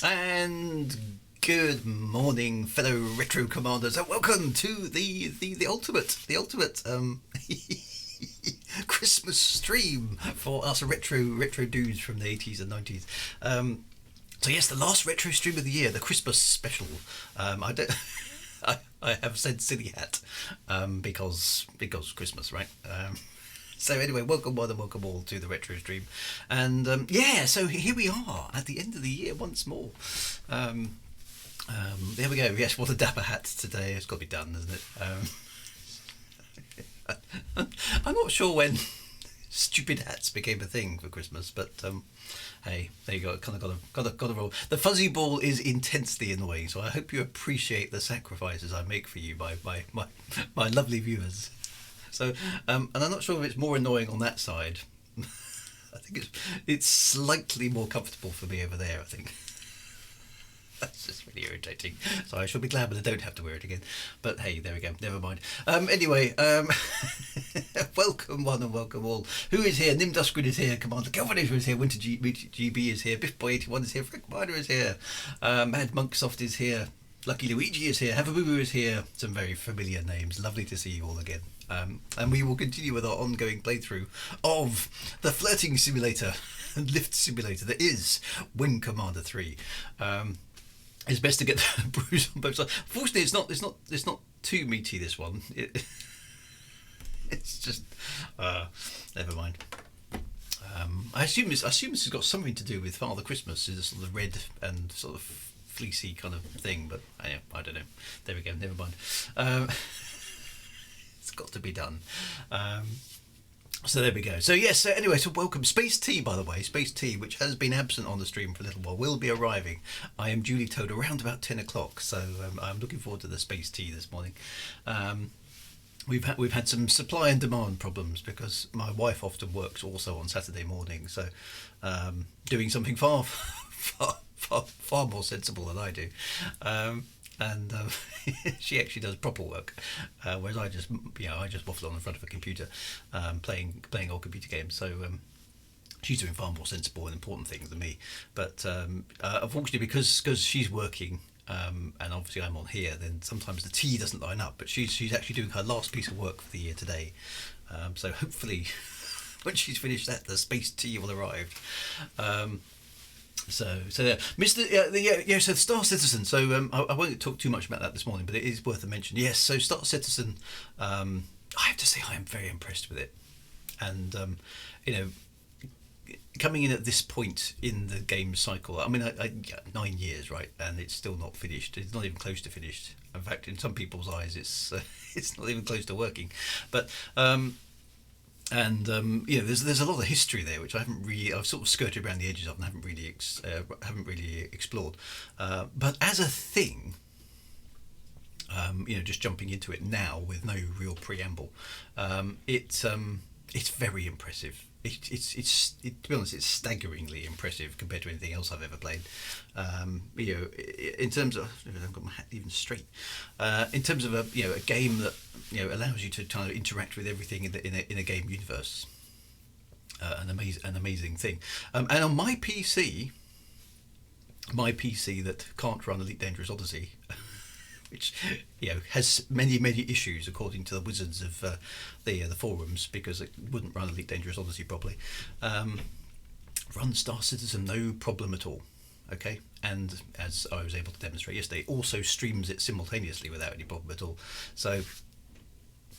And good morning, fellow retro commanders, and welcome to the ultimate Christmas stream for us retro dudes from the 80s and 90s. So yes, the last retro stream of the year, the Christmas special. I don't. I have said silly hat because Christmas, right? So anyway, welcome one and welcome all to the retro stream, and so here we are at the end of the year once more. There we go. Yes, what a dapper hat today. It's got to be done, isn't it? I'm not sure when stupid hats became a thing for Christmas, but hey, there you go. Kind of got to roll. The fuzzy ball is intensely annoying, so I hope you appreciate the sacrifices I make for you, my lovely viewers. So, and I'm not sure if it's more annoying on that side. I think it's slightly more comfortable for me over there, I think. That's just really irritating. So I shall be glad when I don't have to wear it again. But hey, there we go. Never mind. Anyway, welcome one and welcome all. Who is here? Nim Duskgrin is here. Commander Galvanator is here. Winter GB is here. Biffboy81 is here. Frank Miner is here. Mad Monksoft is here. Lucky Luigi is here. Havabubu is here. Some very familiar names. Lovely to see you all again. And we will continue with our ongoing playthrough of the flirting simulator and lift simulator that is Wing Commander 3. It's best to get the bruise on both sides. Fortunately, it's not too meaty, this one. It's just never mind. I assume this has got something to do with Father Christmas, is a sort of red and sort of fleecy kind of thing, but I don't know. There we go. Never mind. It's got to be done. So there we go. So yes, anyway, so welcome. Space Tea, by the way, Space Tea, which has been absent on the stream for a little while, will be arriving. I am duly told around about 10 o'clock, so I'm looking forward to the Space Tea this morning. We've had some supply and demand problems because my wife often works also on Saturday morning, so doing something far more sensible than I do. And she actually does proper work, whereas I just waffle on the front of a computer, playing old computer games. So she's doing far more sensible and important things than me. But unfortunately, because she's working, and obviously I'm on here, then sometimes the tea doesn't line up. But she's actually doing her last piece of work for the year today. So hopefully, when she's finished that, the space tea will arrive. So yeah, Mr. So Star Citizen. So I won't talk too much about that this morning, but it is worth a mention. Yes, so Star Citizen. I have to say I am very impressed with it, and coming in at this point in the game cycle. I mean, 9 years, right, and it's still not finished. It's not even close to finished. In fact, in some people's eyes, it's not even close to working, but. And there's a lot of history there which I've sort of skirted around the edges of and haven't really explored. But as a thing, just jumping into it now with no real preamble, it's very impressive. To be honest, it's staggeringly impressive compared to anything else I've ever played. In terms of, I've got my hat even straight. In terms of a game that allows you to kind of interact with everything in a game universe, an amazing thing. And on my PC that can't run Elite Dangerous Odyssey. Which has many issues according to the wizards of the forums, because it wouldn't run Elite Dangerous Odyssey properly. Run Star Citizen no problem at all. Okay, and as I was able to demonstrate yesterday, also streams it simultaneously without any problem at all. So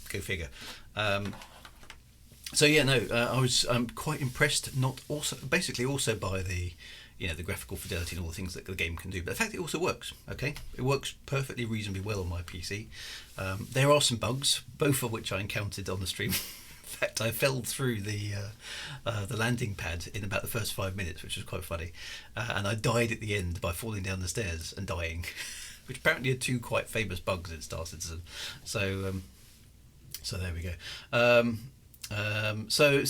go figure. I'm quite impressed. Basically also by the graphical fidelity and all the things that the game can do. But the fact it also works, okay? It works perfectly reasonably well on my PC. There are some bugs, both of which I encountered on the stream. In fact, I fell through the landing pad in about the first 5 minutes, which was quite funny. And I died at the end by falling down the stairs and dying, which apparently are two quite famous bugs in Star Citizen. So there we go. So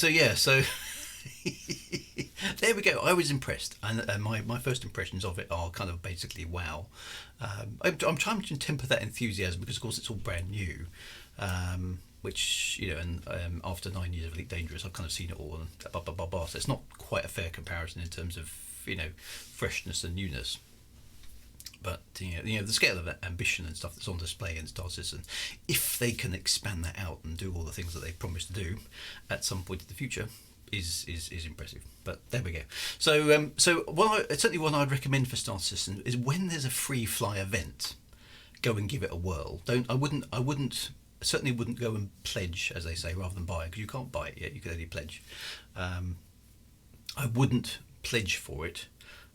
there we go. I was impressed, and my first impressions of it are kind of basically wow. I'm trying to temper that enthusiasm because, of course, it's all brand new. Which and after 9 years of Elite Dangerous, I've kind of seen it all, and so it's not quite a fair comparison in terms of freshness and newness. But the scale of ambition and stuff that's on display in Star Citizen, if they can expand that out and do all the things that they promised to do at some point in the future, is impressive. But there we go. So certainly what I'd recommend for Star Citizen is when there's a free fly event, go and give it a whirl. Certainly wouldn't go and pledge, as they say, rather than buy, because you can't buy it yet. You can only pledge. I wouldn't pledge for it.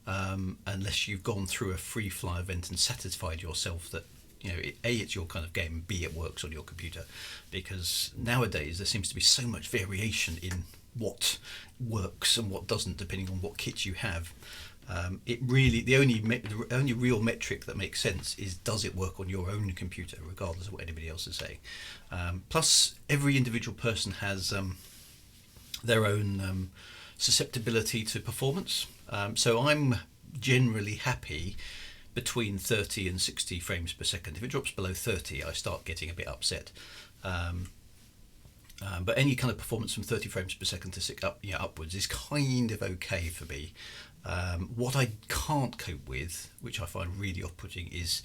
Unless you've gone through a free fly event and satisfied yourself that it's your kind of game, B, it works on your computer, because nowadays there seems to be so much variation in what works and what doesn't depending on what kit you have. The only real metric that makes sense is, does it work on your own computer, regardless of what anybody else is saying. Plus every individual person has their own susceptibility to performance. So I'm generally happy between 30 and 60 frames per second. If it drops below 30, I start getting a bit upset. But any kind of performance from 30 frames per second to upwards is kind of okay for me. What I can't cope with, which I find really off-putting, is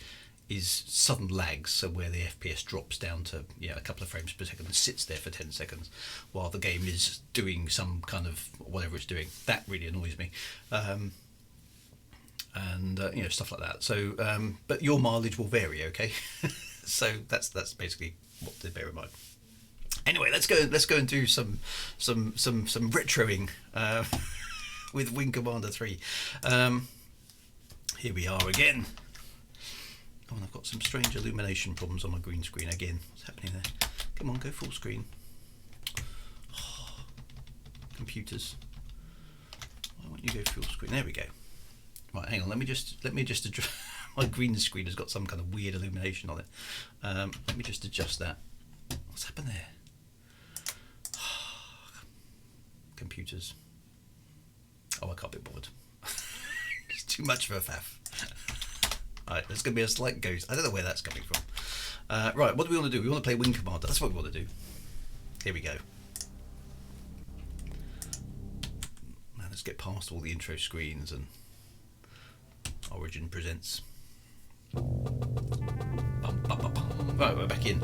sudden lags, so where the FPS drops down to a couple of frames per second and sits there for 10 seconds while the game is doing some kind of whatever it's doing. That really annoys me. And stuff like that. So but your mileage will vary, okay? So that's basically what to bear in mind. Anyway, let's go and do some retroing with Wing Commander 3. Here we are again. Oh, and I've got some strange illumination problems on my green screen again. What's happening there? Come on, go full screen. Oh, computers. Why won't you go full screen? There we go. Right, hang on. Let me just adjust. My green screen has got some kind of weird illumination on it. Let me just adjust that. What's happened there? Computers. Oh, I can't be bothered. It's too much of a faff. Right, there's going to be a slight ghost. I don't know where that's coming from. Right, what do we want to do? We want to play Wing Commander. That's what we want to do. Here we go. Now let's get past all the intro screens and Origin presents. Right, we're back in.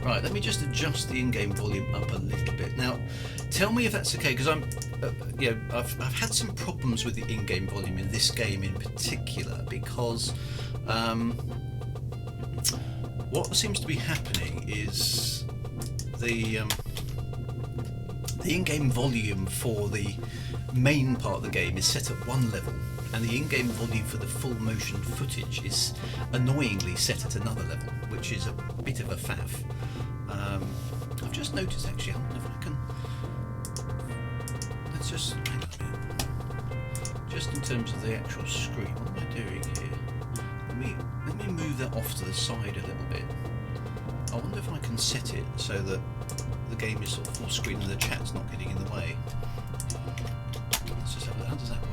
Right, let me just adjust the in-game volume up a little bit. Now, tell me if that's okay, because I've had some problems with the in-game volume in this game in particular, because what seems to be happening is the in-game volume for the main part of the game is set at one level, and the in-game volume for the full motion footage is annoyingly set at another level, which is a bit of a faff. I've just noticed, actually, I wonder if I can... Let's just... hang on a minute. Just in terms of the actual screen, what am I doing here? Let me move that off to the side a little bit. I wonder if I can set it so that the game is sort of full screen and the chat's not getting in the way. Let's just have a... How does that work?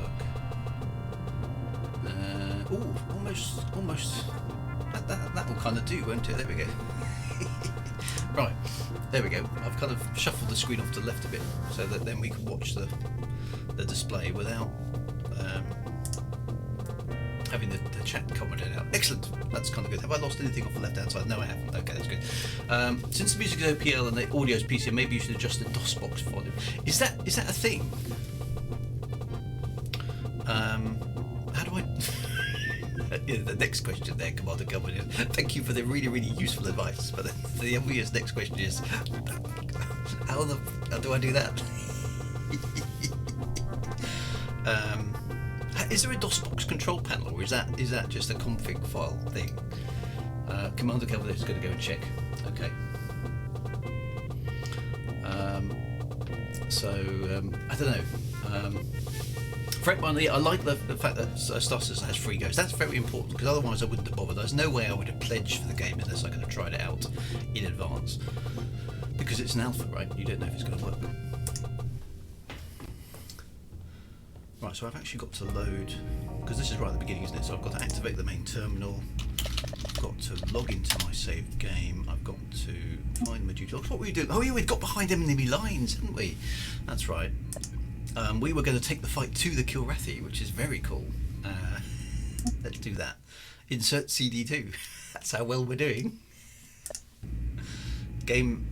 Almost. That'll kind of do, won't it? There we go. Right, there we go. I've kind of shuffled the screen off to the left a bit so that then we can watch the display without having the chat commented out. Excellent, that's kind of good. Have I lost anything off the left hand side? No, I haven't. Okay, that's good. Since the music is OPL and the audio is PCM, maybe you should adjust the DOS box volume. Is that a thing? How do I... The next question there, Commander Commander. Thank you for the really, really useful advice. But the obvious next question is, how do I do that? Is there a DOSBox control panel, or is that just a config file thing? Commander Commander is going to go and check. Okay. I don't know. Frankly, I like the fact that Star Citizen has free goes. That's very important, because otherwise I wouldn't have bothered. There's no way I would have pledged for the game unless I could have tried it out in advance. Because it's an alpha, right? You don't know if it's going to work. Right, so I've actually got to load, because this is right at the beginning, isn't it? So I've got to activate the main terminal. I've got to log into my saved game. I've got to find my duty logs. What were we doing? Oh yeah, we'd got behind enemy lines, hadn't we? That's right. We were going to take the fight to the Kilrathi, which is very cool, Let's do that. Insert CD2. That's how well we're doing. Game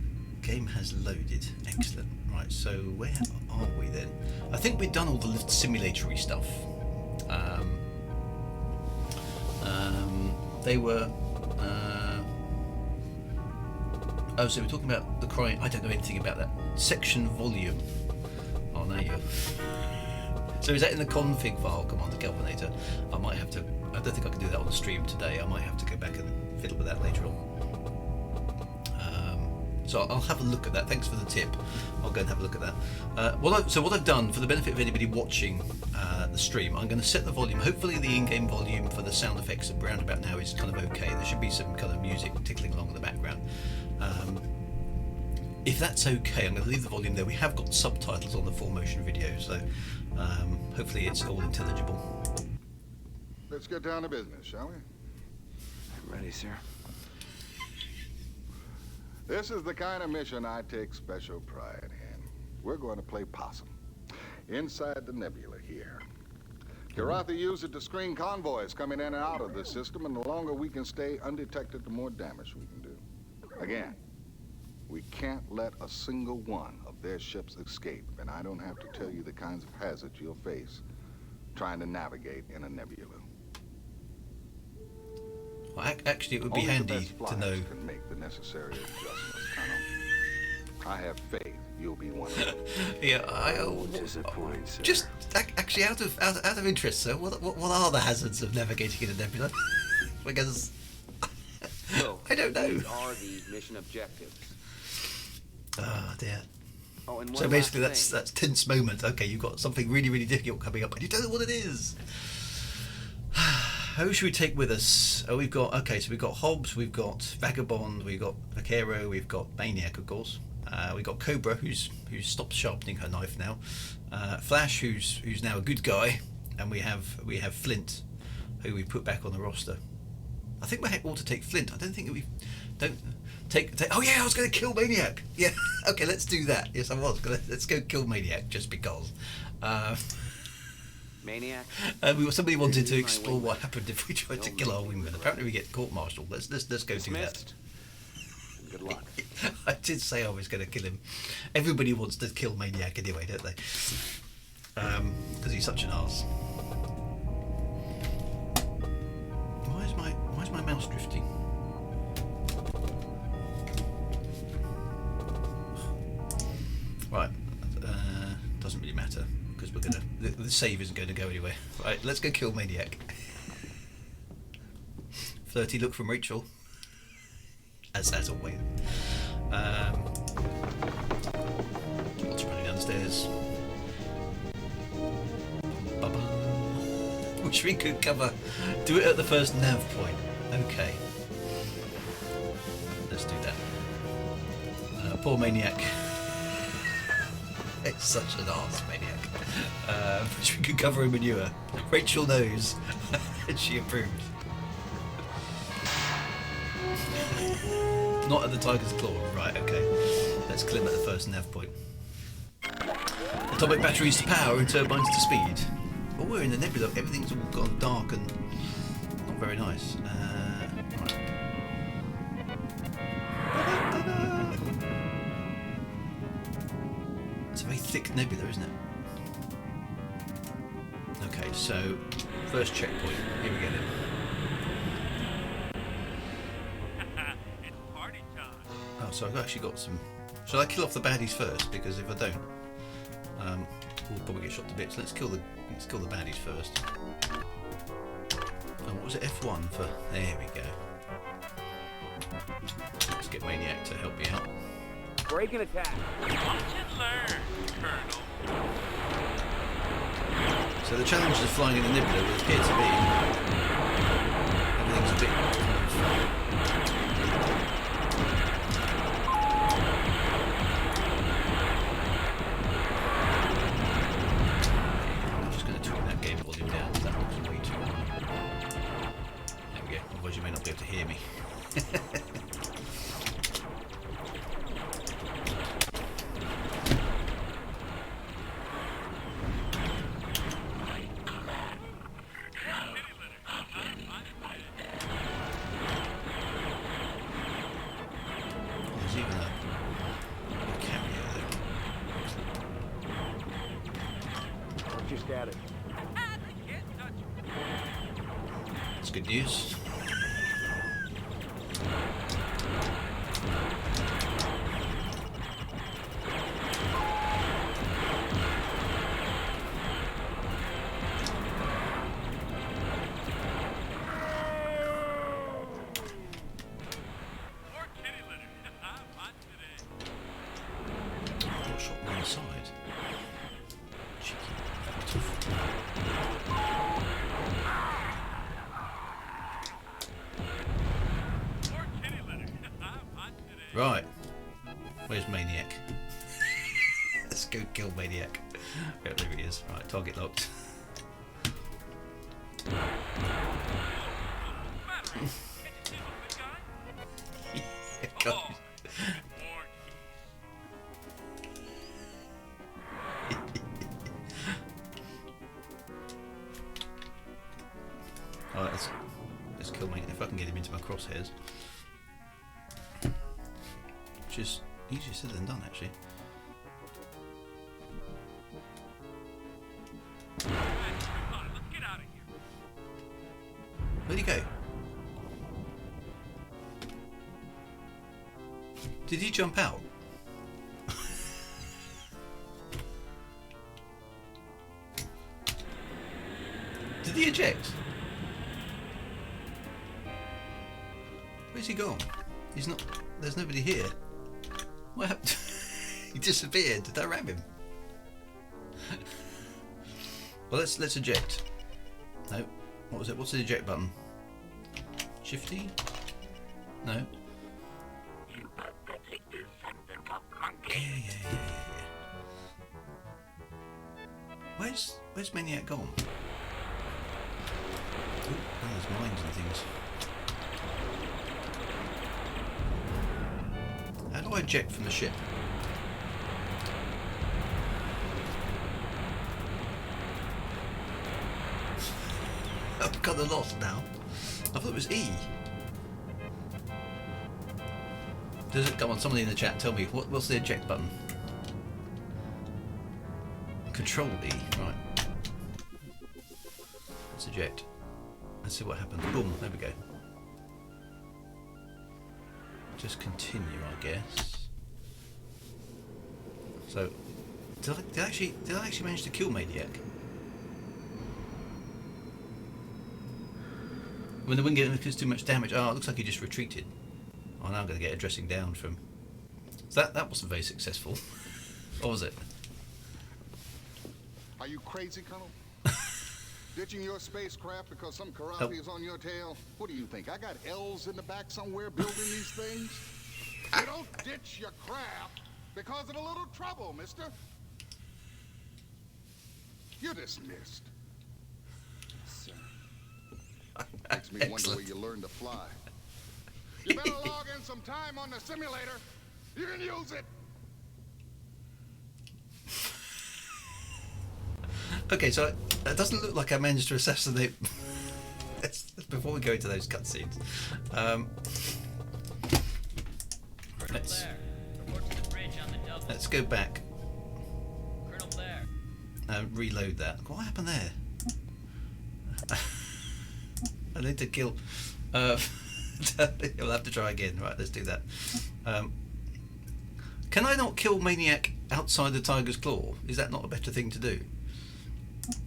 has loaded. Excellent. Right, so where are we then? I think we've done all the simulatory stuff. They were... oh, so we're talking about the crying... I don't know anything about that. Section volume. Oh, now you... So is that in the config file, Commander Galvanator? I might have to... I don't think I can do that on the stream today. I might have to go back and fiddle with that later on. So I'll have a look at that. Thanks for the tip. I'll go and have a look at that. What I've done, for the benefit of anybody watching the stream, I'm going to set the volume. Hopefully the in-game volume for the sound effects around about now is kind of okay. There should be some kind of music tickling along in the background. If that's okay, I'm going to leave the volume there. We have got subtitles on the full motion video, so hopefully it's all intelligible. Let's get down to business, shall we? I'm ready, sir. This is the kind of mission I take special pride in. We're going to play possum inside the nebula here. Kilrathi used it to screen convoys coming in and out of the system, and the longer we can stay undetected, the more damage we can do. Again, we can't let a single one of their ships escape, and I don't have to tell you the kinds of hazards you'll face trying to navigate in a nebula. Well, actually, it would be handy to know. Can make the necessary adjustments, Colonel. I have faith you'll be one of them. Yeah, Disappoint, sir. just actually out of interest, sir. What are the hazards of navigating in a nebula? Because So, I don't know. These are the mission objectives. Oh dear. Oh, and one So basically, last that's thing. tense moment. Okay, you've got something really, really difficult coming up, and you don't know what it is. Who should we take with us? Oh, we've got Hobbs, we've got Vagabond, we've got Vaquero, we've got Maniac, of course. We've got Cobra, who's stopped sharpening her knife now. Flash, who's now a good guy, and we have Flint, who we put back on the roster. I think we ought to take Flint. I don't think we don't take. Oh yeah, I was going to kill Maniac. Yeah, okay, let's do that. Yes, I was. Let's go kill Maniac just because. Maniac. Somebody wanted to explore what happened if we tried to kill our wingman. Apparently, we get court-martialed. Let's go do that. Dismissed. Good luck. I did say I was going to kill him. Everybody wants to kill Maniac anyway, don't they? Because he's such an arse. Why is my mouse drifting? Right. Doesn't really matter because we're gonna. The save isn't going to go anywhere. Right. Let's go kill Maniac. 30 look from Rachel. As always. What's running downstairs? Baba. Which we could cover. Do it at the first nav point. Okay. Let's do that. Poor Maniac. It's such an arse, Maniac. Which we could cover in manure. Rachel knows. And she approves. Not at the Tiger's Claw. Right, okay. Let's kill him at the first nav point. Atomic batteries to power and turbines to speed. Well, we're in the nebula. Everything's all gone dark and not very nice. Right. It's a very thick nebula, isn't it? Okay, so first checkpoint. Here we go then. Oh, so I've actually got some. Shall I kill off the baddies first? Because if I don't, we'll probably get shot to bits. Let's kill the baddies first. Oh, what was it? F1 for. There we go. Let's get Maniac to help me out. Break and attack. Watch and learn, Colonel. So the challenges of flying in the nebula would appear to be everything's a bit kind of. You may not be able to hear me. status? They can't touch me. That's good news. More kitty litter. I'm hot today. Got shot on the side. Cheeky. More kitty litter. I'm hot today. Right. Where's Maniac? Let's go kill Maniac. Yeah, there he is. Right, target locked. Battery. Can you see the guy? God. Oh, more Alright, let's kill Maniac if I can get him into my crosshairs. Which is easier said than done, actually. Come on, let's get out of here. Where'd he go? Did he jump out? Did he eject? Where's he gone? He's not. There's nobody here. What happened? He disappeared. Did I ram him? Well, let's eject. No. What was it? What's the eject button? Shifty? No. Yeah. Where's Maniac gone? Oh, there's mines and things. How do I eject from the ship? I've got the lost now. I thought it was E. Does it come on? Somebody in the chat, tell me what's the eject button? Control E, right? Let's eject. Let's see what happens. Boom! There we go. Just continue, I guess. So, did I actually manage to kill Maniac? When the wing gets too much damage, oh, it looks like he just retreated. Oh, now I'm going to get a dressing down from. So that wasn't very successful, or was it? Are you crazy, Colonel? Ditching your spacecraft because some Kilrathi is on your tail? What do you think? I got elves in the back somewhere building these things? You don't ditch your craft because of a little trouble, mister. You're dismissed. Sir. Makes me wonder where you learned to fly. You better log in some time on the simulator. You can use it. Okay, so it doesn't look like I managed to assassinate. Before we go into those cutscenes, let's go back. Colonel Blair. Reload that. What happened there? I need to kill. You'll have to try again. Right, let's do that. Can I not kill Maniac outside the Tiger's Claw? Is that not a better thing to do?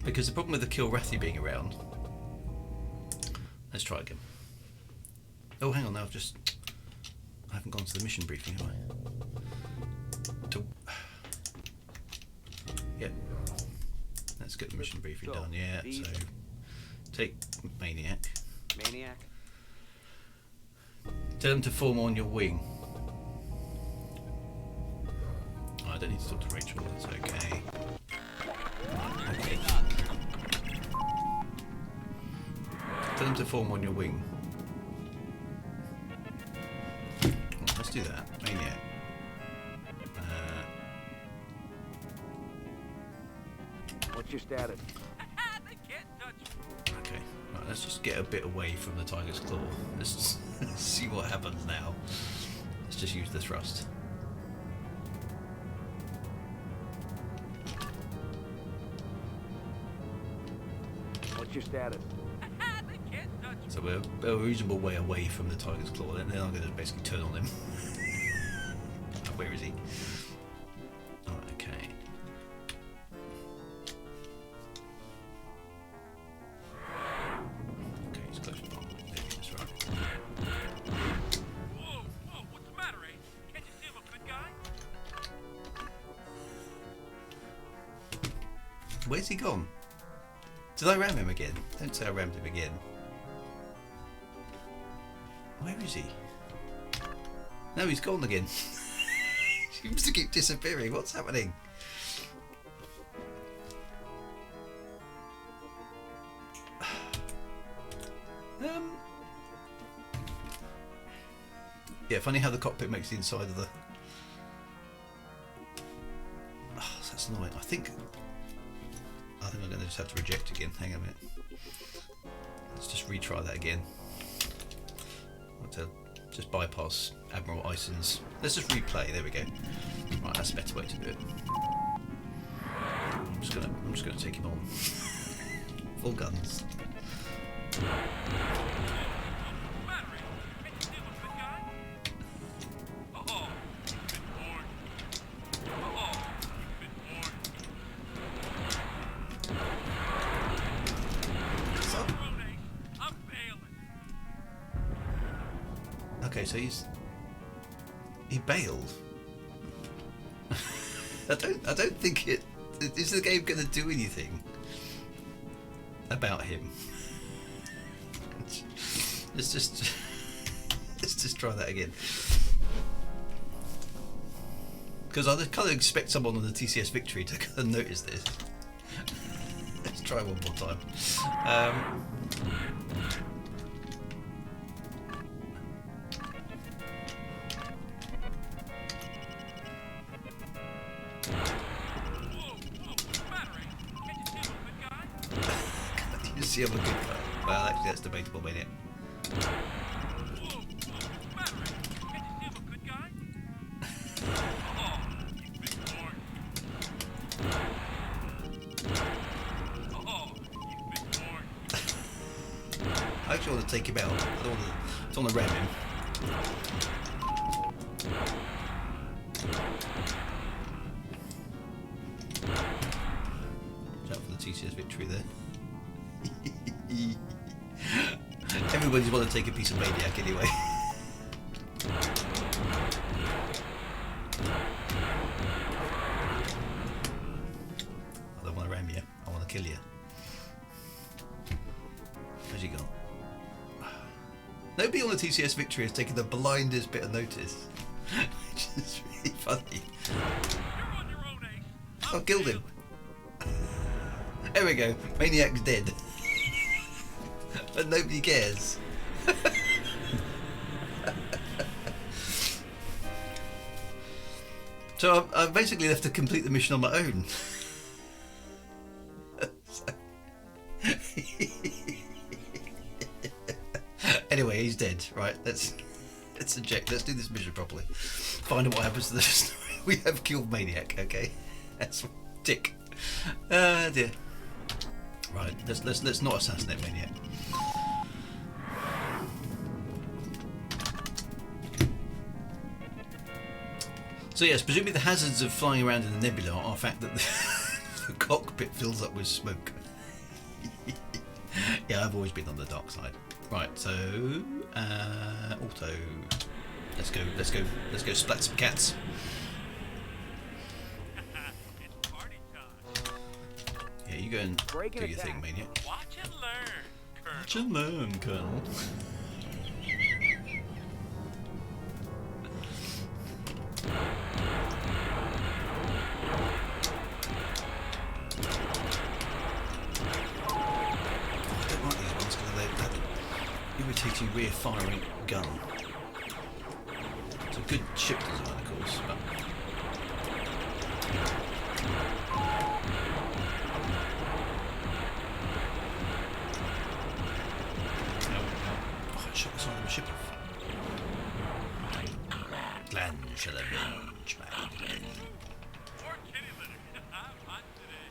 Because the problem with the Kilrathi being around. Let's try again. Oh, hang on now. I haven't gone to the mission briefing, have I? Yep. Let's get the mission briefing done. Yeah. So take Maniac. Maniac? Tell them to form on your wing. Oh, I don't need to talk to Rachel. That's okay. Okay. Tell them to form on your wing. Let's do that. Maniac. What's your status? They can't touch me. Okay. Right, let's just get a bit away from the Tiger's Claw. Let's see what happens now. Let's just use the thrust. What's your status? They can't touch me. So we're a reasonable way away from the tiger's claw, and then I'm going to basically turn on him. Where is he? Oh, okay. Okay, he's close. Oh, there he is, right. Whoa, what's the matter, eh? Can't you see I'm a good guy? Where's he gone? Did I ram him again? Don't say I rammed him again. Where is he? No, he's gone again. He seems to keep disappearing. What's happening? Yeah, funny how the cockpit makes the inside of the... Oh, that's annoying. I think I'm going to just have to reject again. Hang on a minute. Let's just retry that again. I'll have to just bypass Admiral Ison's. Let's just replay. There we go. Right, that's a better way to do it. I'm just gonna take him on. Full guns. Okay, so he bailed. I don't think is the game going to do anything about him. Let's just try that again. Because I kind of expect someone on the TCS Victory to kind of notice this. Let's try one more time. You see, I'm a good guy. Well, actually, that's debatable, ain't it? I actually want to take him out. I don't want to ram him. Shout for the TCS Victory there. Everybody's want to take a piece of Maniac anyway. I don't want to ram you. I want to kill you. Where's he gone? Nobody on the TCS Victory has taken the blindest bit of notice. Which is really funny. You're on your own, eh? I've killed him. There we go. Maniac's dead. But nobody cares. So I've basically left to complete the mission on my own. Anyway, he's dead. Right, let's eject. Let's do this mission properly. Find out what happens to the story. We have killed Maniac. Okay, that's tick. Dear. Right, let's not assassinate Maniac. So yes, presumably the hazards of flying around in the nebula are the fact that the cockpit fills up with smoke. Yeah, I've always been on the dark side. Right, so auto. Let's go splat some cats. It's party time. Yeah, you go and Break do it your thing, down. Maniac. Watch and learn, Colonel. Watch and learn, Colonel. Irritating rear firing gun. It's a good ship design, of course, but no. Oh, I shot the side of the ship off. Glenn shall avenge my death. Or kitty litter. I'm hot today.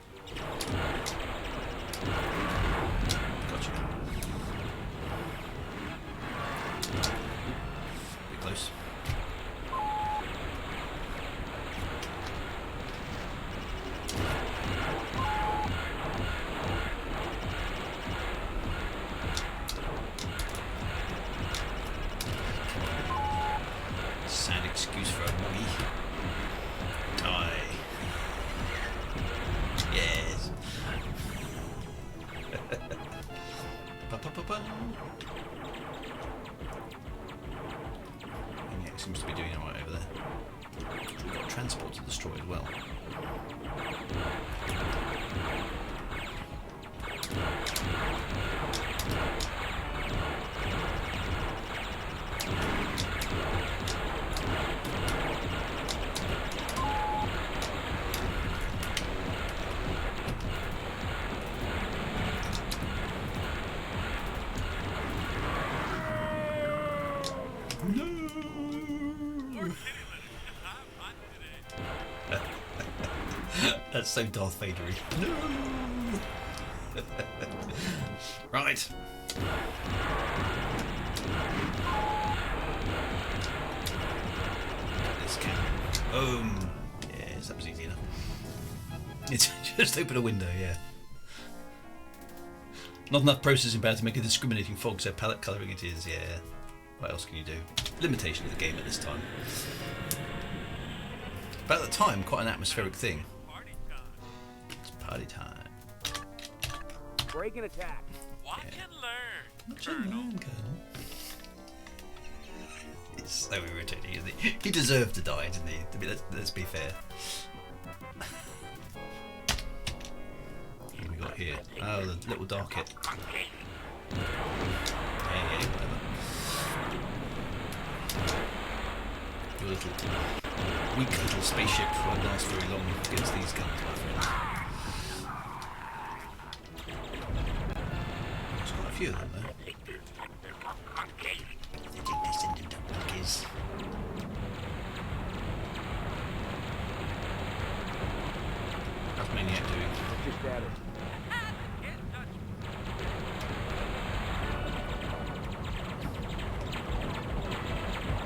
That's so Darth Vader-y. No! Right. This cannon. Boom. Yes, that was easy enough. It's just open a window, yeah. Not enough processing power to make a discriminating fog, so palette colouring it is, yeah. What else can you do? Limitation of the game at this time. But at the time, quite an atmospheric thing. Party time. It's party time. Break and attack. Watch and learn, What's your Colonel. name, Colonel? It's so irritating, isn't he? He deserved to die, didn't he? I mean, let's be fair. What have we got here? Oh, the little dark hit. Yeah, whatever. Your little weak little spaceship won't last very long against these guns, my friends. There's quite a few of them, though. I think they send them to monkeys. How's Maniac doing? What's your status?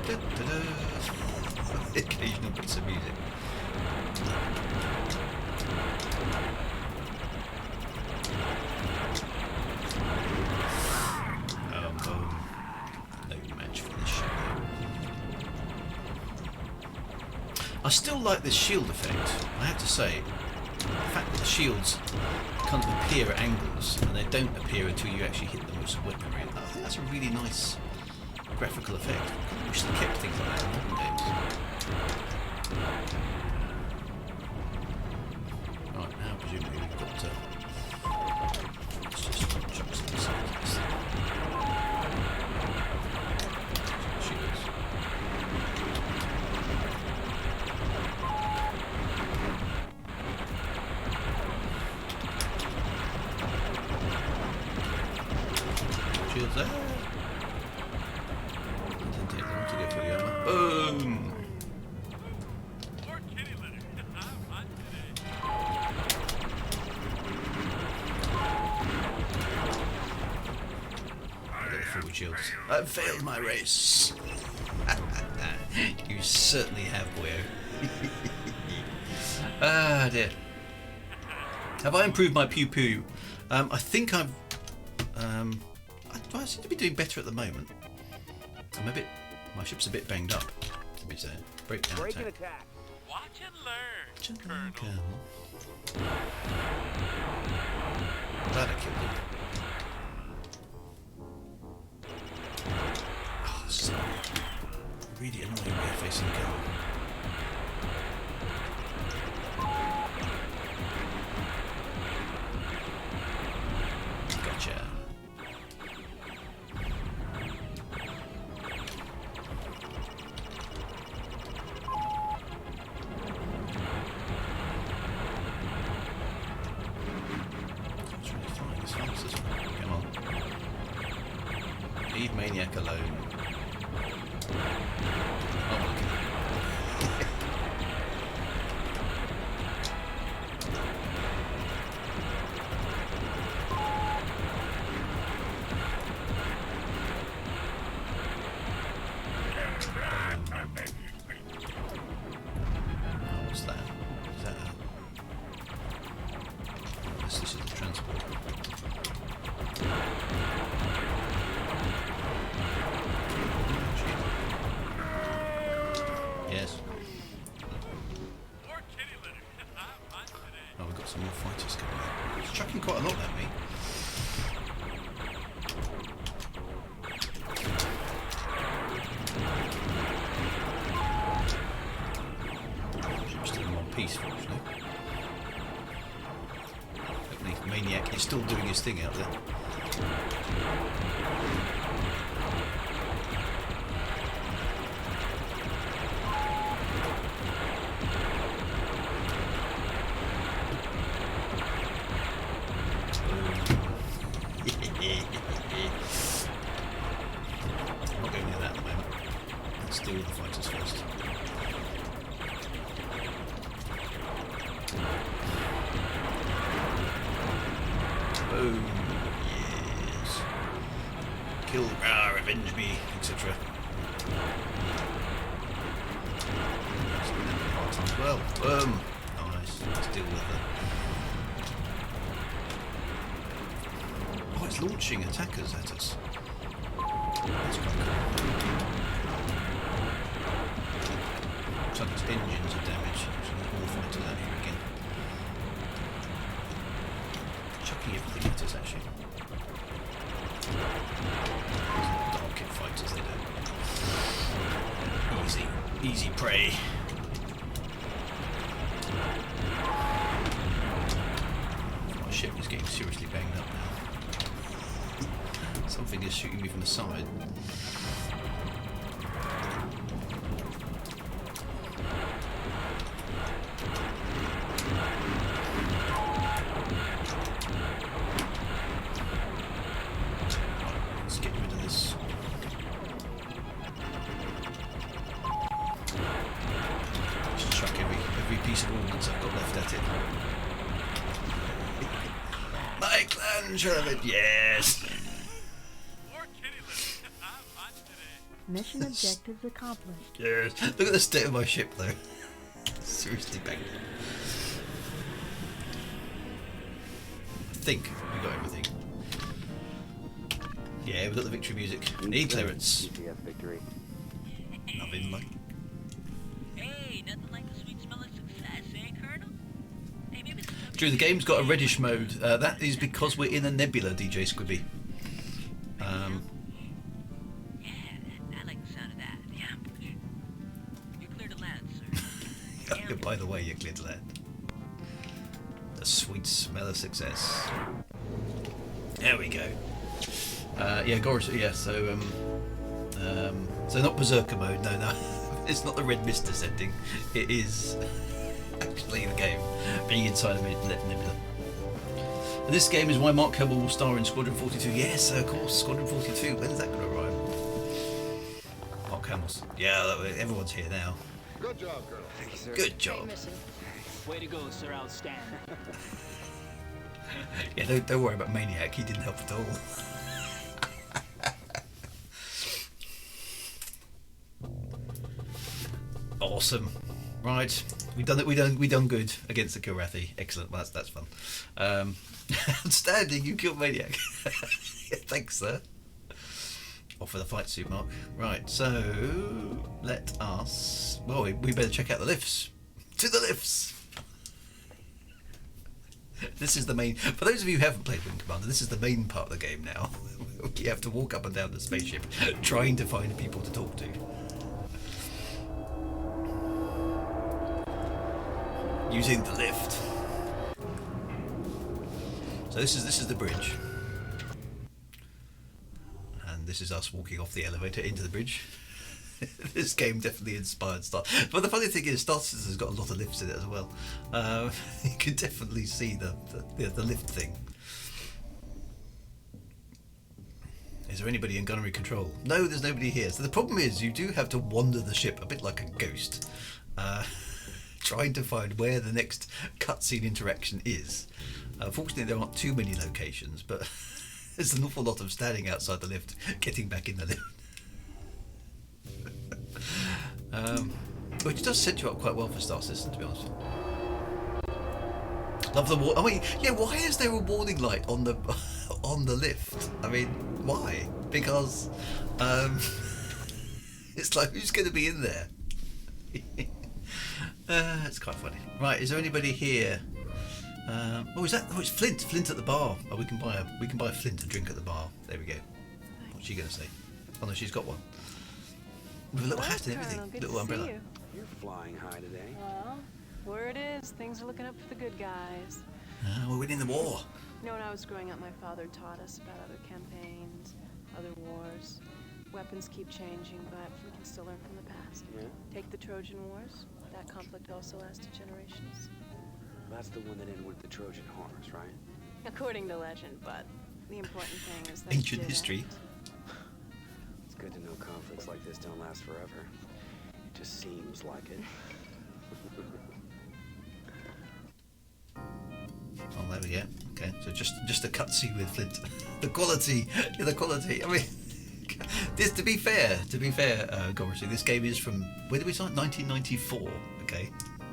Da-da-da. Occasional bits of music. No match for this shit. I still like this shield effect, I have to say. The fact that the shields kind of appear at angles and they don't appear until you actually hit them with some weaponry. I think that's a really nice graphical effect. I wish they kept things like that in modern games. Right, now presumably we've got to... Let's just chuck some aside of this thing. Shields. Shields there. Doesn't take long to get for the armor. Boom! More kitty litter. I'm hot today. I got the forward shields. I've failed my race. You certainly have, boyo. Ah dear. Have I improved my pew pew? I think I've. I seem to be doing better at the moment. I'm a bit. My ship's a bit banged up, to be saying. Breakdown Break and attack. attack. Watch and learn, Colonel. Colonel. Glad I killed him. Oh, so really annoying way of facing Colonel. Gotcha. It's really flying as fast as well. Come on. Leave Maniac alone. Oh, okay. What's that? Is that a... This is the transport. Yes. More kitty litter. I'm hot today. Oh, we've got some more fighters coming up. It's chucking quite a lot at me. I'm still in one piece, fortunately. Hopefully, Maniac is still doing his thing out there. I'm not going near that at the moment. Let's deal with the fighters first. Oh, yes. Kill, revenge me, etc. As well. Nice. Let's deal with it. Oh, it's launching attackers at us. That's quite cool. Looks like its engines are damaged. Actually, all fighters out here again. Chucking everything at us, actually. Dark kit fighters, they do. Easy prey. My ship is getting seriously banged up now. Something is shooting me from the side. Let's get rid of this. Just chuck every piece of ordnance I've got left at it. My clan shall have it, yes! More kitty litter. I'm hot today. Mission objectives accomplished. Yes. Look at the state of my ship, though. Seriously banged. I think we got everything. Yeah, we got the victory music. Need clearance. TCS Victory. Nothing like. Hey, nothing like the sweet smell of success, eh, Colonel? Hey, maybe it's True, the game's got a reddish mode. That is because we're in a nebula, DJ Squibby. Yeah, I like the sound of that. Yeah. You're clear to land, sir. By the way, you're clear to land. The sweet smell of success. There we go. Yeah, Goris. Yeah, so not berserker mode. No, it's not the red mist descending. It is actually the game being inside a nebula. And this game is why Mark Hamill will star in Squadron 42. Yes, of course, Squadron 42. When is that going to arrive? Mark Hamill's. Yeah, everyone's here now. Good job, Colonel. Thank you, sir. Good job. Way to go, sir. Outstanding. Yeah, don't worry about Maniac. He didn't help at all. Awesome. Right, we done good against the Kilrathi. Excellent. Well, that's fun. Outstanding. You killed Maniac. Yeah, thanks, sir. Off for the fight suit, Mark. Right, so let us. Well, we better check out the lifts. To the lifts. This is the main. For those of you who haven't played Wing Commander, this is the main part of the game now. You have to walk up and down the spaceship, trying to find people to talk to. Using the lift. So this is the bridge, and this is us walking off the elevator into the bridge. This game definitely inspired Star. But the funny thing is, Star Citizen has got a lot of lifts in it as well. You can definitely see the lift thing. Is there anybody in gunnery control? No, there's nobody here. So the problem is, you do have to wander the ship a bit like a ghost, trying to find where the next cutscene interaction is. Fortunately, there aren't too many locations, but there's an awful lot of standing outside the lift, getting back in the lift. Which does set you up quite well for Star Citizen, to be honest. Love the I mean, yeah. Why is there a warning light on the lift? I mean, why? Because it's like, who's going to be in there? It's quite funny. Right, is there anybody here? Is that? Oh, it's Flint. Flint at the bar. Oh, we can buy a Flint a drink at the bar. There we go. What's she going to say? Oh no, she's got one. With a little hat and everything. Little umbrella. You're flying high today. Well, word is things are looking up for the good guys. We're winning the war. You know, when I was growing up, my father taught us about other campaigns, other wars. Weapons keep changing, but we can still learn from the past. Yeah? Take the Trojan Wars. That conflict also lasted generations. That's the one that ended with the Trojan horse, right? According to legend, but the important thing is that Ancient it did history. end. It's good to know conflicts like this don't last forever. It just seems like it. Oh, there we go. Okay, so just a cutscene with Flint. The quality. I mean, this to be fair, Gormity, this game is from, when did we start? 1994. Okay,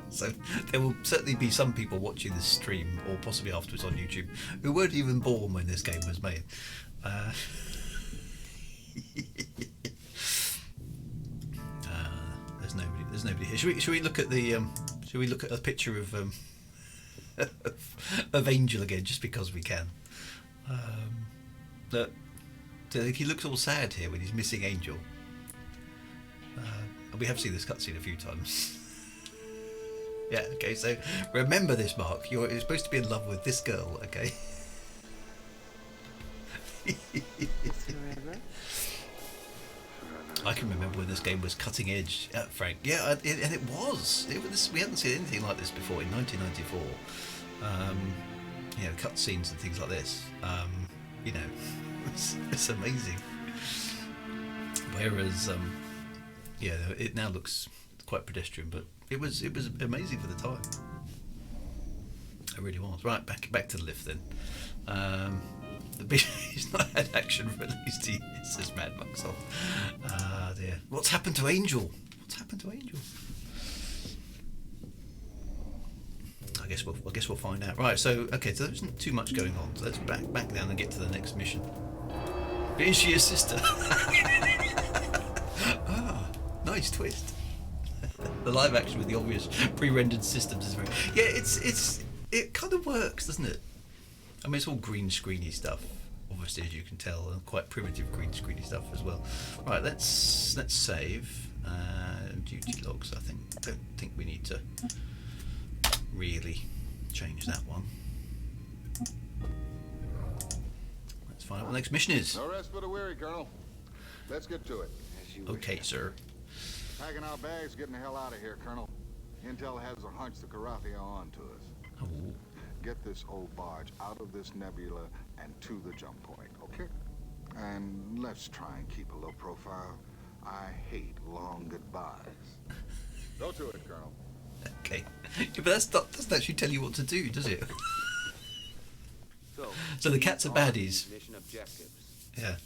so there will certainly be some people watching this stream, or possibly afterwards on YouTube, who weren't even born when this game was made. There's nobody here. Should we look at the? Should we look at a picture of of Angel again, just because we can? He looks all sad here when he's missing Angel. And we have seen this cutscene a few times. Yeah. Okay. So remember this, Mark. You're supposed to be in love with this girl. Okay. I can remember when this game was cutting edge, Frank. Yeah, and it was. We hadn't seen anything like this before in 1994. You know, cutscenes and things like this. You know, it's amazing. Whereas, yeah, it now looks quite pedestrian, but it was amazing for the time. It really was. Right, back to the lift then. He's not had action released. He says Mad Max off. Ah dear. What's happened to Angel? I guess we'll find out. Right. So okay. So there isn't too much going on. So let's back down and get to the next mission. Is she a sister? Ah, nice twist. The live action with the obvious pre-rendered systems is very. Yeah, it kind of works, doesn't it? I mean, it's all green screeny stuff, obviously, as you can tell, and quite primitive green screeny stuff as well. Right, let's save duty logs. Don't think we need to really change that one. Let's find out what the next mission is. No rest for the weary, Colonel. Let's get to it. Okay, sir. Packing our bags, getting the hell out of here, Colonel. Intel has a hunch the Kilrathi are on to us. Oh. Get this old barge out of this nebula and to the jump point, okay? And let's try and keep a low profile. I hate long goodbyes. Go to it, Colonel. Okay. Yeah, but doesn't actually tell you what to do, does it? So the cats are baddies. Mission objectives. Yeah.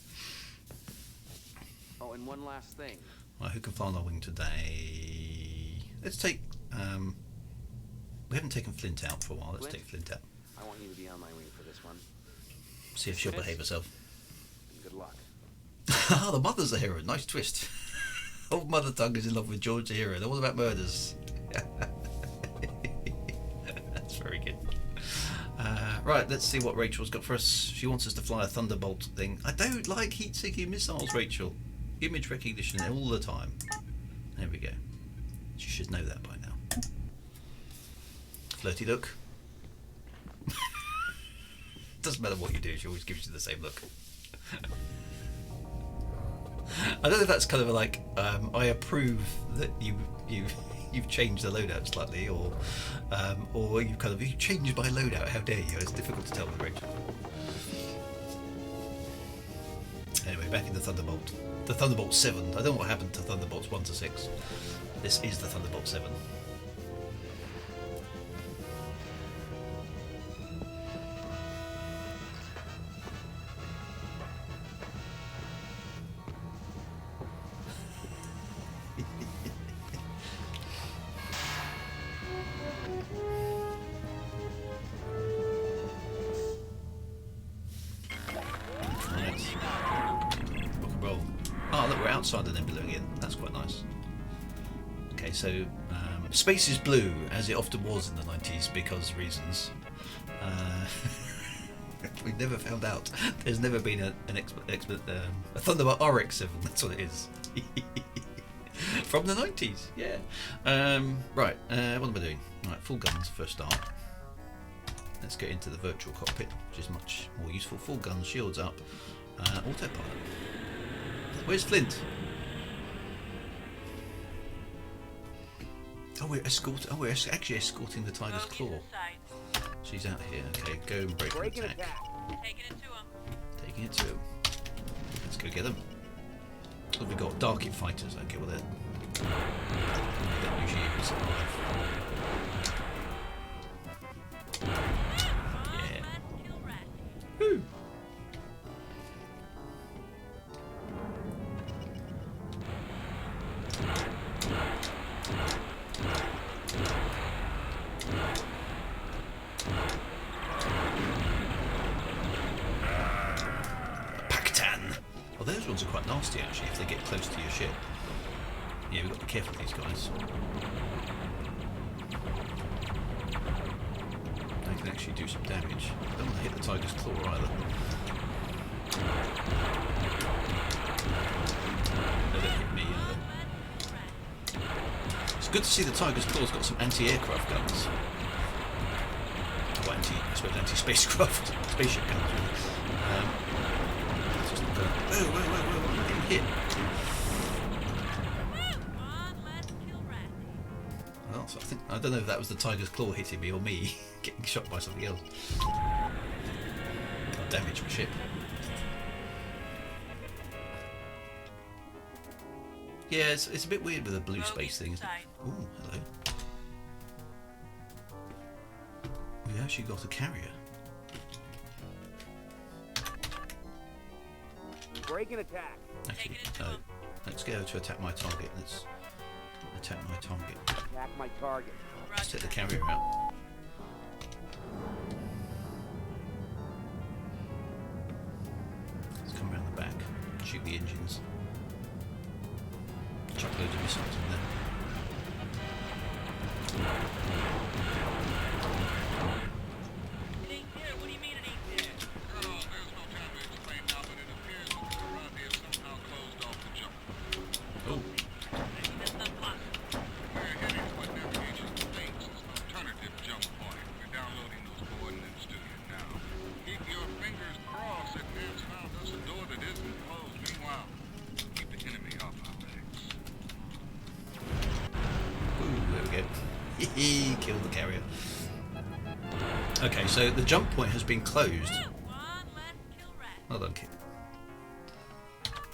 Oh, and one last thing. Right, who can fly on our wing today? Let's take. We haven't taken Flint out for a while. Let's take Flint out. I want you to be on my wing for this one. See if she'll behave herself. Good luck. Ah, the mother's the hero. Nice twist. Old Mother Tongue is in love with George the hero. They're all about murders. That's very good. Right, let's see what Rachel's got for us. She wants us to fly a Thunderbolt thing. I don't like heat-seeking missiles, Rachel. Image recognition all the time. There we go. She should know that by now. Flirty look. Doesn't matter what you do, she always gives you the same look. I don't know if that's kind of like I approve that you've changed the loadout slightly, or you've changed my loadout. How dare you? It's difficult to tell with Rachel. Anyway, back in the Thunderbolt. The Thunderbolt 7. I don't know what happened to Thunderbolts 1 to 6. This is the Thunderbolt 7. Outside the nebula again. That's quite nice. Okay, so space is blue, as it often was in the 90s because reasons. We've never found out. There's never been a Thunderbolt RX-7. That's what it is. From the 90s, yeah. Right, what am I doing? Right, full guns first start. Let's get into the virtual cockpit, which is much more useful. Full guns, shields up, autopilot. Where's Flint? Oh, we're actually escorting the Tiger's Claw. She's out here. Okay, go and break an attack. Taking it to him. Let's go get them. What have we got? Darkit fighters. Okay, well they're usually even survive. Yeah. explosions are quite nasty actually if they get close to your ship. Yeah, we've got to be careful with these guys. They can actually do some damage. Don't want to hit the tiger's claw either. They don't hit me either. It's good to see the tiger's claw's got some anti-aircraft guns. Well, I suppose anti-spacecraft, spaceship guns. It's just not gonna... Whoa, I'm getting hit. Well, so I don't know if that was the tiger's claw hitting me or me getting shot by something else. Got damage my ship. Yeah, it's a bit weird with the blue space thing, isn't it? Ooh, hello. We've actually got a carrier. Break and attack. Actually, no. Let's go to attack my target. Let's attack my target. Attack my target. Let's take the carrier out. Let's come around the back. Shoot the engines. Chuck loads of missiles in there. It ain't there. What do you mean it ain't there? Colonel, there's no time to explain now, but it appears that Kilrathi has somehow closed off the jump. Oh, That's not possible. We're heading to what navigation thinks is an alternative jump point. We're downloading those coordinates to you now. Keep your fingers crossed that man's found us a door that isn't closed. Meanwhile, keep the enemy off our backs. ooh, there we go. Killed the carrier. Okay, so the jump point has been closed. Well done, kid.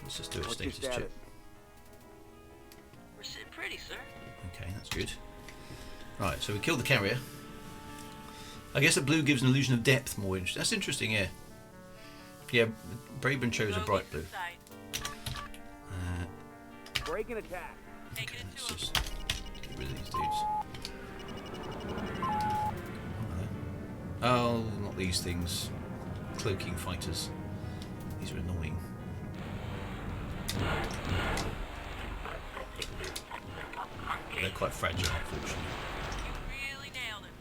Let's just do a What's your status check. status? We're sitting pretty, sir. Okay, that's good. Right, so we killed the carrier. I guess the blue gives an illusion of depth more interesting. That's interesting, yeah. Yeah, Braben chose a bright blue. Break and attack. Okay, let's just get rid of these dudes. Oh, not these things. Cloaking fighters. These are annoying. They're quite fragile, unfortunately. You really nailed it.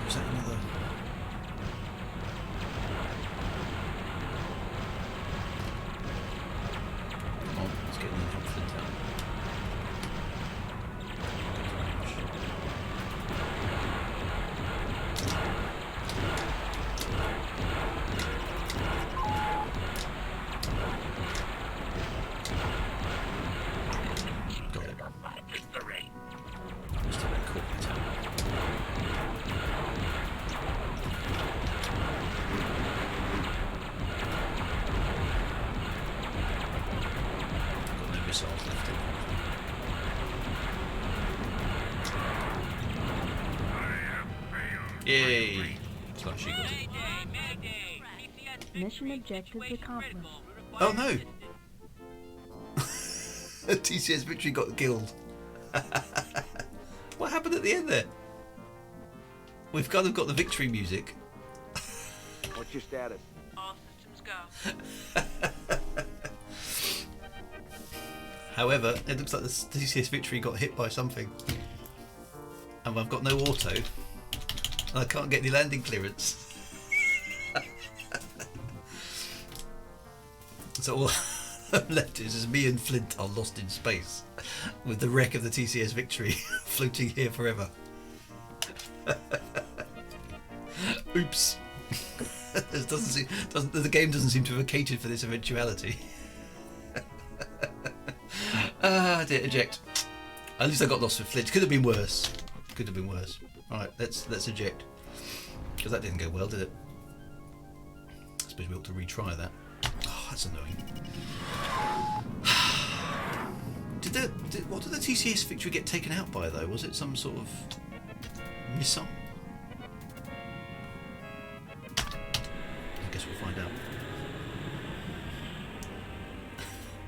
Was that another? Come on, let's get the Flint out. Got it. Let's take that corporate out. Got no missiles left. Yay! Looks like she got it. Mayday. TCS Mission Victory. objectives Situation accomplished. critical. We Oh, require no. assistance. TCS Victory got killed. What happened at the end there? We've kind of got the victory music. What's your status? All systems go. However, it looks like the TCS Victory got hit by something. And I've got no auto. And I can't get any landing clearance. So all left is me and Flint are lost in space with the wreck of the TCS Victory floating here forever. Oops. The game doesn't seem to have catered for this eventuality. Ah, dear, eject. At least I got lost with Flint. Could have been worse. Could have been worse. Alright, let's eject. Because that didn't go well, did it? I suppose we ought to retry that. Oh, that's annoying. What did the TCS Victory get taken out by though? Was it some sort of missile? I guess we'll find out.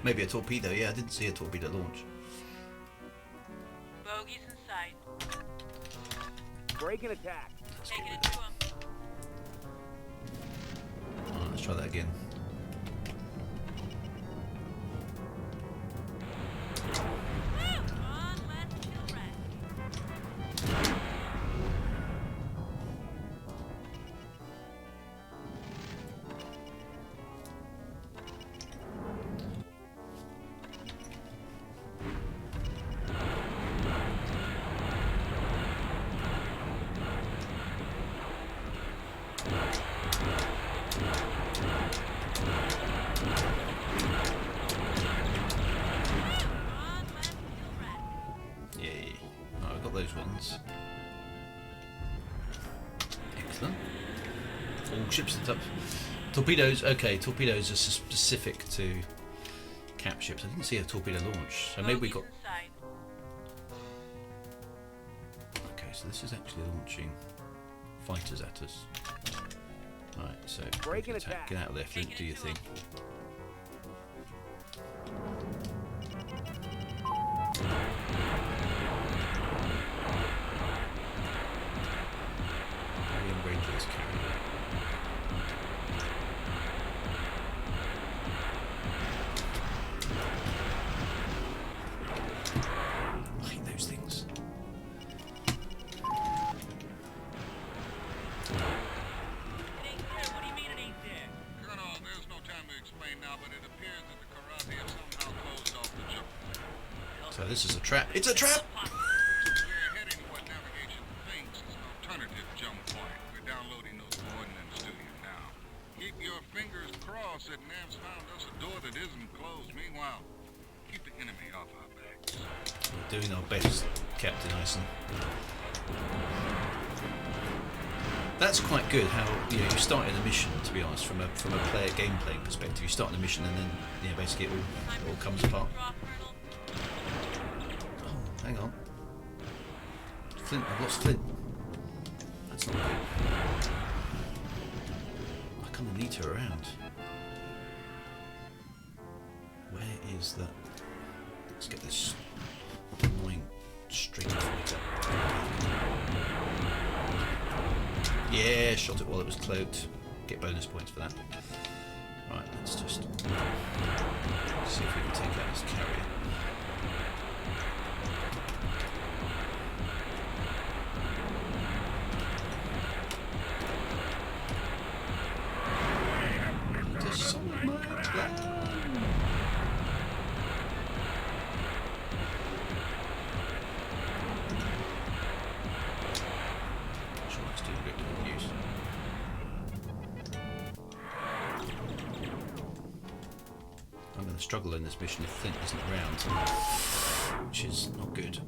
Maybe a torpedo. Yeah, I didn't see a torpedo launch. Bogies in sight. Break and attack. Let's Taking get it rid to of him. it. Alright, let's try that again. Come on, let's Kilrathi. Yay. Oh, I've got those ones. Excellent. All ships lit up. Torpedoes, okay, torpedoes are specific to cap ships. I didn't see a torpedo launch. So maybe we got... Bogies in sight. Okay, so this is actually launching fighters at us. Right, so Break and attack. attack. Get out of there, Flint, do your thing. Rangers carry. I hate those things. It ain't there. What do you mean it ain't there? Colonel, there's no time to explain now, but it appears that the Kilrathi have somehow closed off the jump. So this is a trap. It's a trap! We're heading to what navigation thinks is an alternative jump point. We're downloading those coordinates to you now. Keep your fingers crossed that Nav's found us a door that isn't closed. Meanwhile, keep the enemy off our backs. We're doing our best, Captain Ison. That's quite good. How you start in a mission. To be honest, from a player game playing perspective, you start in a mission and then basically it all comes apart. Draw, Colonel. Oh, hang on. Flint, I've lost Flint. That's not good. I kind of need her around. Where is that? Let's get this annoying straight fighter. Yeah, shot it while it was cloaked. Get bonus points for that. Right, let's just see if we can take out this carrier. Does someone mark that? Sure, let's do a bit of use. I'm going to struggle in this mission if Flint isn't around, which is not good.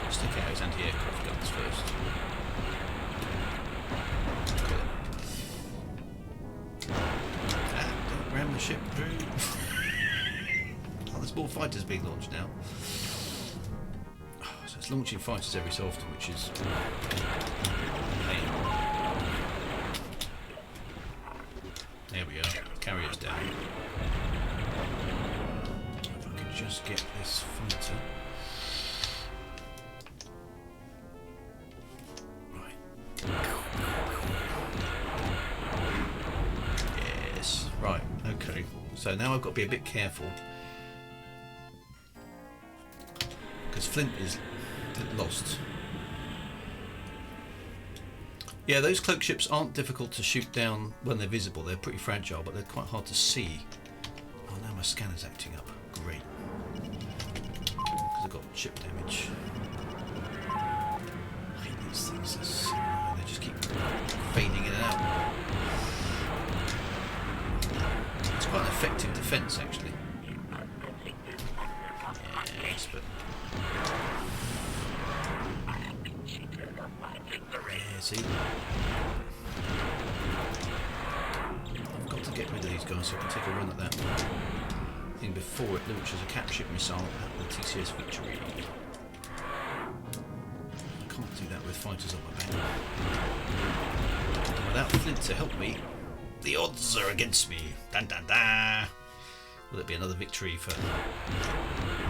Let's take out his anti-aircraft guns first. Don't ram the ship through. Oh, there's more fighters being launched now. So it's launching fighters every so often, which is pain. There we are. Carriers down. If I could just get this fighter. Right. Yes. Right. Okay. So now I've got to be a bit careful. Because Flint is lost. Yeah, those cloak ships aren't difficult to shoot down when they're visible. They're pretty fragile, but they're quite hard to see. Oh, now my scanner's acting up. Great. Because I've got ship damage. I hate these things. They're so annoying. They just keep fading in and out. It's quite an effective defence, actually. Yes, but... Yeah, see? guys, so I can take a run at that thing before it launches a capship missile at the TCS Victory. I can't do that with fighters on my back. And without Flint to help me, the odds are against me. Dun dun dun! Will it be another victory for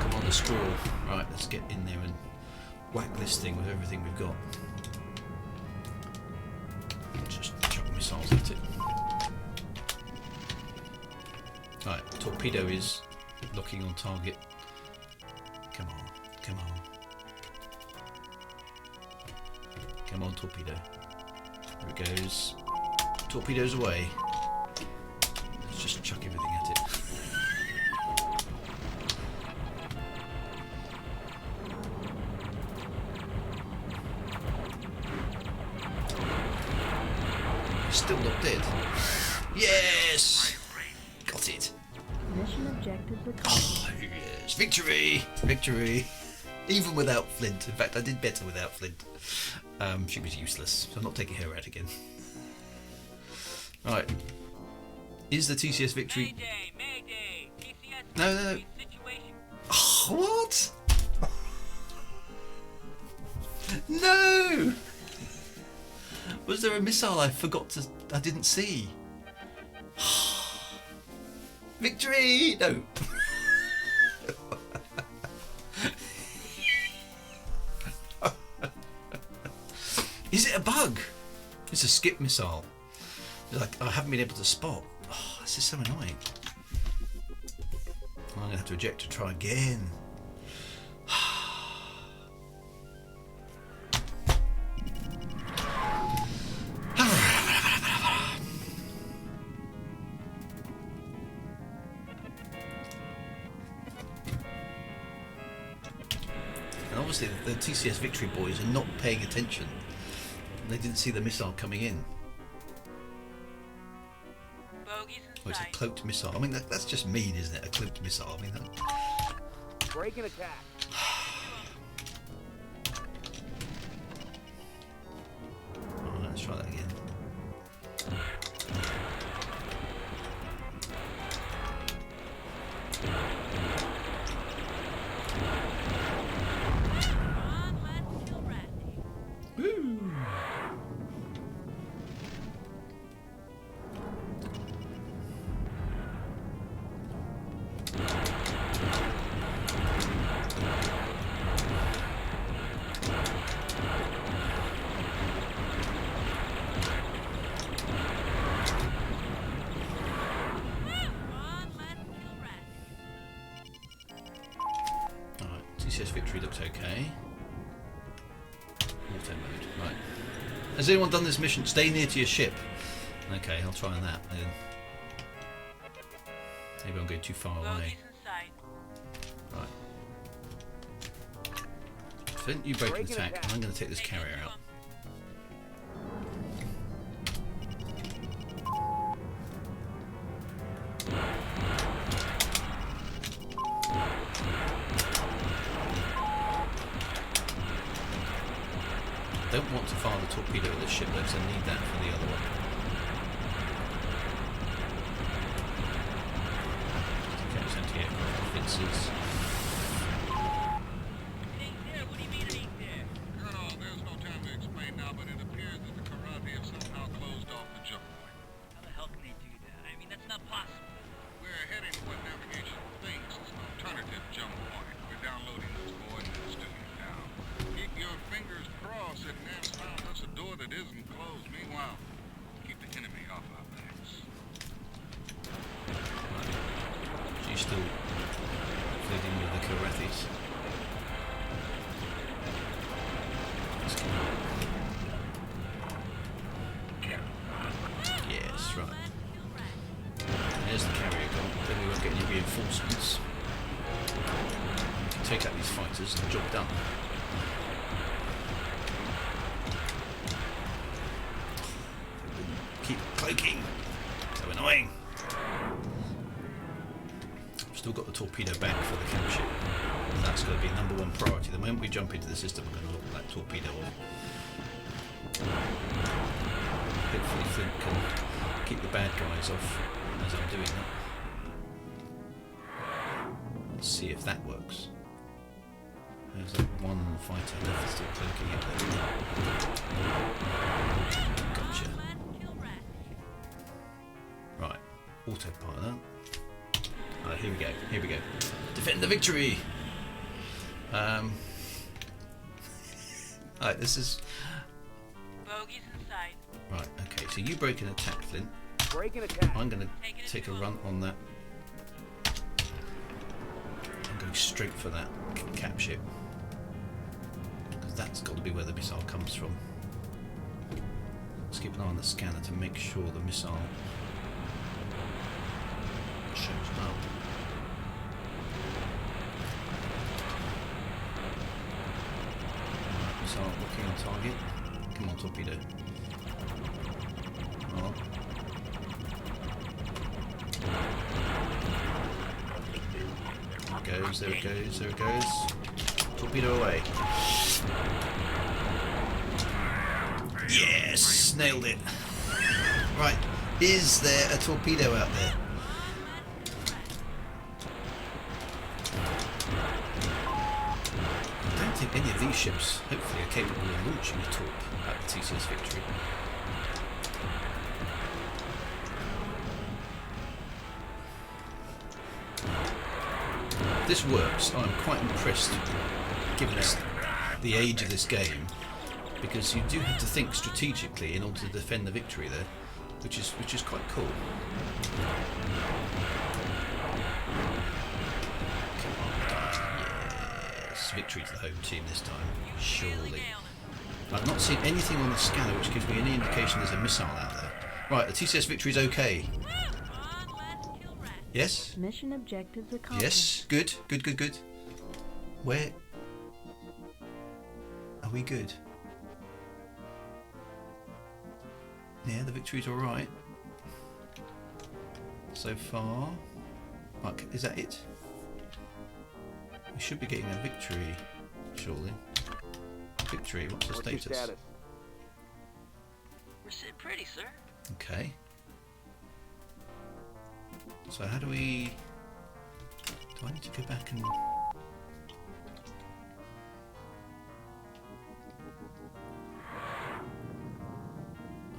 Commander Squirrel? Right, let's get in there and whack this thing with everything we've got. Just chuck missiles at it. Right, torpedo is locking on target. Come on, come on. Come on, torpedo. There it goes. Torpedoes away. Let's just chuck everything at it. Still not dead. Yes! Got it. Mission objectives Oh, yes. Victory! Victory! Even without Flint. In fact, I did better without Flint. She was useless, so I'm not taking her out again. Right. Is the TCS Victory... Mayday! TCS No. situation. Oh, what? No! Was there a missile I didn't see? Victory! No. Is it a bug? It's a skip missile. Like, I haven't been able to spot. Oh, this is so annoying. I'm going to have to eject to try again. And obviously the TCS Victory boys are not paying attention. They didn't see the missile coming in. Bogies Oh, it's a inside. cloaked missile. I mean, that's just mean, isn't it? A cloaked missile. I mean, that... Break and attack. Oh, let's try that again. On, let's Kilrathi. Woo! On, let's Kilrathi. Alright, TCS Victory looks okay. Auto mode, right. Has anyone done this mission? Stay near to your ship. Okay, I'll try that then. Maybe I'm going too far away. Bogies inside. Right. Flint, you break an attack, and I'm going to take this carrier out. I don't want to fire the torpedo at this ship though, because I need that for the other one. Cap's anti-aircraft defences. It ain't there. What do you mean it ain't there? Colonel, there's no time to explain now, but it appears that the Kilrathi have somehow closed off the jump point. How the hell can they do that? I mean, that's not possible. We're heading to what navigation thinks is an alternative jump point. We're downloading those coordinates to you now. Keep your fingers crossed that Nance found us a door that isn't closed. Meanwhile, keep the enemy off our backs. She's still feeding with the Kilrathis. Let's go. Yes, right. There's the carrier gone. Then we won't get any reinforcements. We can take out these fighters and the job done. Keep cloaking. So annoying. Still got the torpedo back for the camp ship. That's going to be number one priority. The moment we jump into the system, we're going to lock that torpedo off. Hopefully Flint can keep the bad guys off as I'm doing that. Let's see if that works. There's that one fighter left still cloaking it. Gotcha. Right, autopilot. Alright, here we go. Here we go. Defend the victory. Alright, this is. Bogies in sight. Right, okay, so you break an attack, Flint. Break and attack. I'm going to take a run on that and go straight for that cap ship, because that's got to be where the missile comes from. Let's keep an eye on the scanner to make sure the missile shows up. Right, missile looking on target. Come on, torpedo. Oh. There it goes, there it goes. Torpedo away. Yes, nailed it. Right, is there a torpedo out there? I don't think any of these ships, hopefully, are capable of launching a torp at the TCS Victory. This works. I'm quite impressed, given the age of this game, because you do have to think strategically in order to defend the victory there, which is quite cool. Yes, victory to the home team this time, surely. I've not seen anything on the scanner which gives me any indication there's a missile out there. Right, the TCS Victory is okay. Yes? Mission objectives accomplished. Yes, good, good, good, good. Where are we good? Yeah, the victory's alright. So far. Right, is that it? We should be getting a victory, surely. Victory, what's the status? Your status? We're sitting pretty, sir. Okay. So how do we... Do I need to go back and...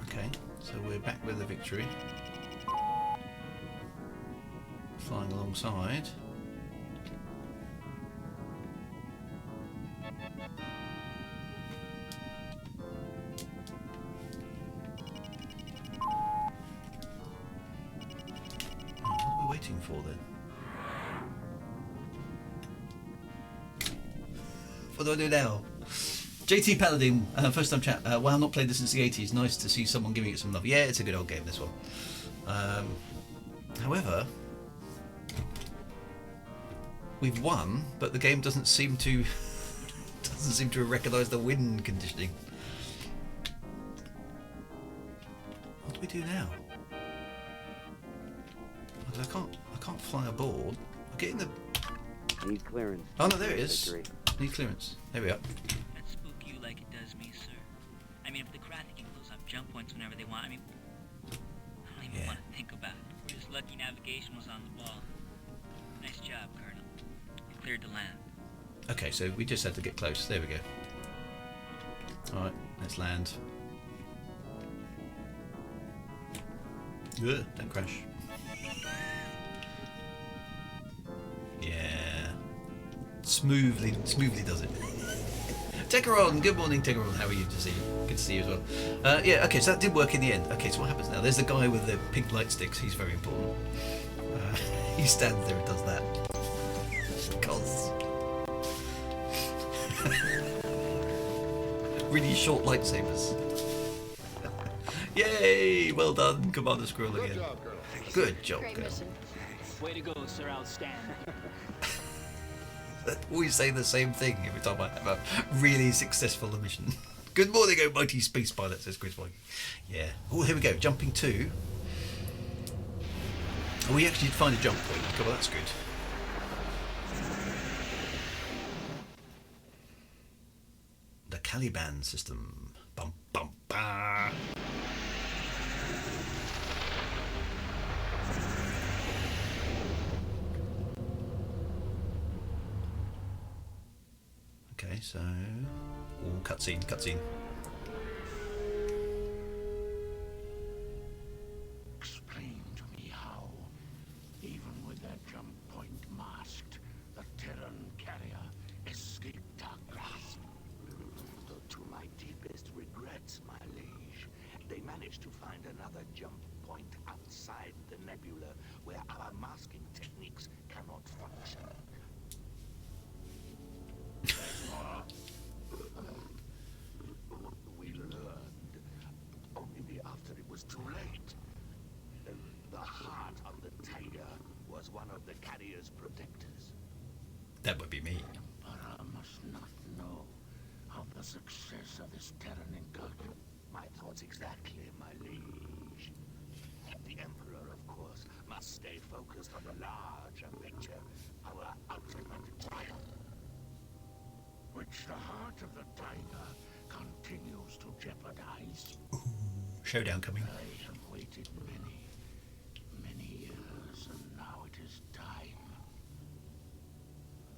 Okay, so we're back with the victory. Flying alongside. For then? What do I do now? JT Paladin, first time chat. Well, I've not played this since the 80s. Nice to see someone giving it some love. Yeah, it's a good old game, this one. However, we've won, but the game doesn't seem to recognise the win conditioning. What do we do now? I can't fly aboard. I'm getting the... Need clearance. Oh no, there it is. Need clearance. There we are. That spook you like it does me, sir. I mean, if the Kilrathi can close up jump points whenever they want, I mean, I don't even want to think about it. We're just lucky navigation was on the ball. Nice job, Colonel. You cleared the land. Okay, so we just had to get close. There we go. Alright, let's land. Ugh, don't crash. Yeah. Smoothly does it. Tecaron, good morning, Tecaron. How are you? To see you. Good to see you as well. Yeah, okay, so that did work in the end. Okay, so what happens now? There's the guy with the pink light sticks. He's very important. He stands there and does that. Cos. Really short lightsabers. Yay! Well done, Commander Squirrel again. Good job, Colonel. Good job, Great Colonel. mission. Way to go, sir. Outstanding. Always say the same thing every time I have a really successful mission. Good morning, oh mighty space pilot, says Chris White. Yeah. Oh, here we go. Jumping 2. Oh, we actually did find a jump point. Okay, well, that's good. The Caliban system. Bum, bum, bah. Okay, so... Oh, cutscene, cutscene. Explain to me how, even with their jump point masked, the Terran carrier escaped our grasp. Though to my deepest regrets, my liege, they managed to find another jump point outside the nebula where our masking techniques cannot function. We learned only after it was too late. The heart of the tiger was one of the carrier's protectors. That would be me. But I must not know of the success of this Terran incursion. My thoughts exactly, my liege. The Emperor, of course, must stay focused on the larger picture, our ultimate triumph. Which the heart of the tiger continues to jeopardize. Ooh, showdown coming. I have waited many years, and now it is time.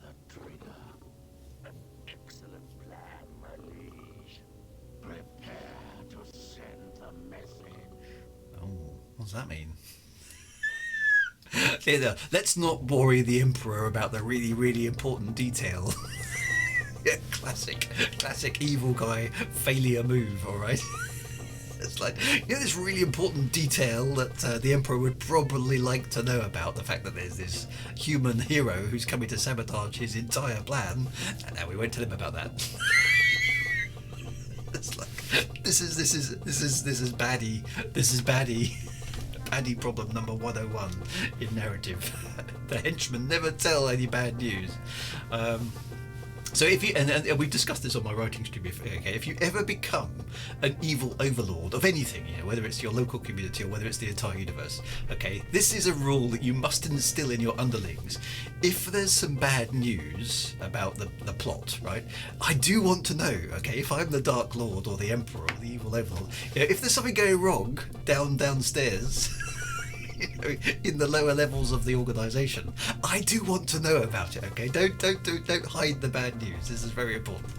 The trigger. An excellent plan, my liege. Prepare to send the message. Oh, what does that mean? Yeah, let's not worry the Emperor about the really, really important detail. Yeah, classic evil guy failure move, alright? It's like, you know, this really important detail that the Emperor would probably like to know about, the fact that there's this human hero who's coming to sabotage his entire plan, and now we won't tell him about that. It's like, this is baddie problem number 101 in narrative. The henchmen never tell any bad news. So if you and we've discussed this on my writing stream before, okay, if you ever become an evil overlord of anything, you know, whether it's your local community or whether it's the entire universe, okay, this is a rule that you must instill in your underlings. If there's some bad news about the plot, right, I do want to know, okay, if I'm the Dark Lord or the Emperor or the evil overlord, you know, if there's something going wrong downstairs you know, in the lower levels of the organisation, I do want to know about it. Okay, don't hide the bad news. This is very important.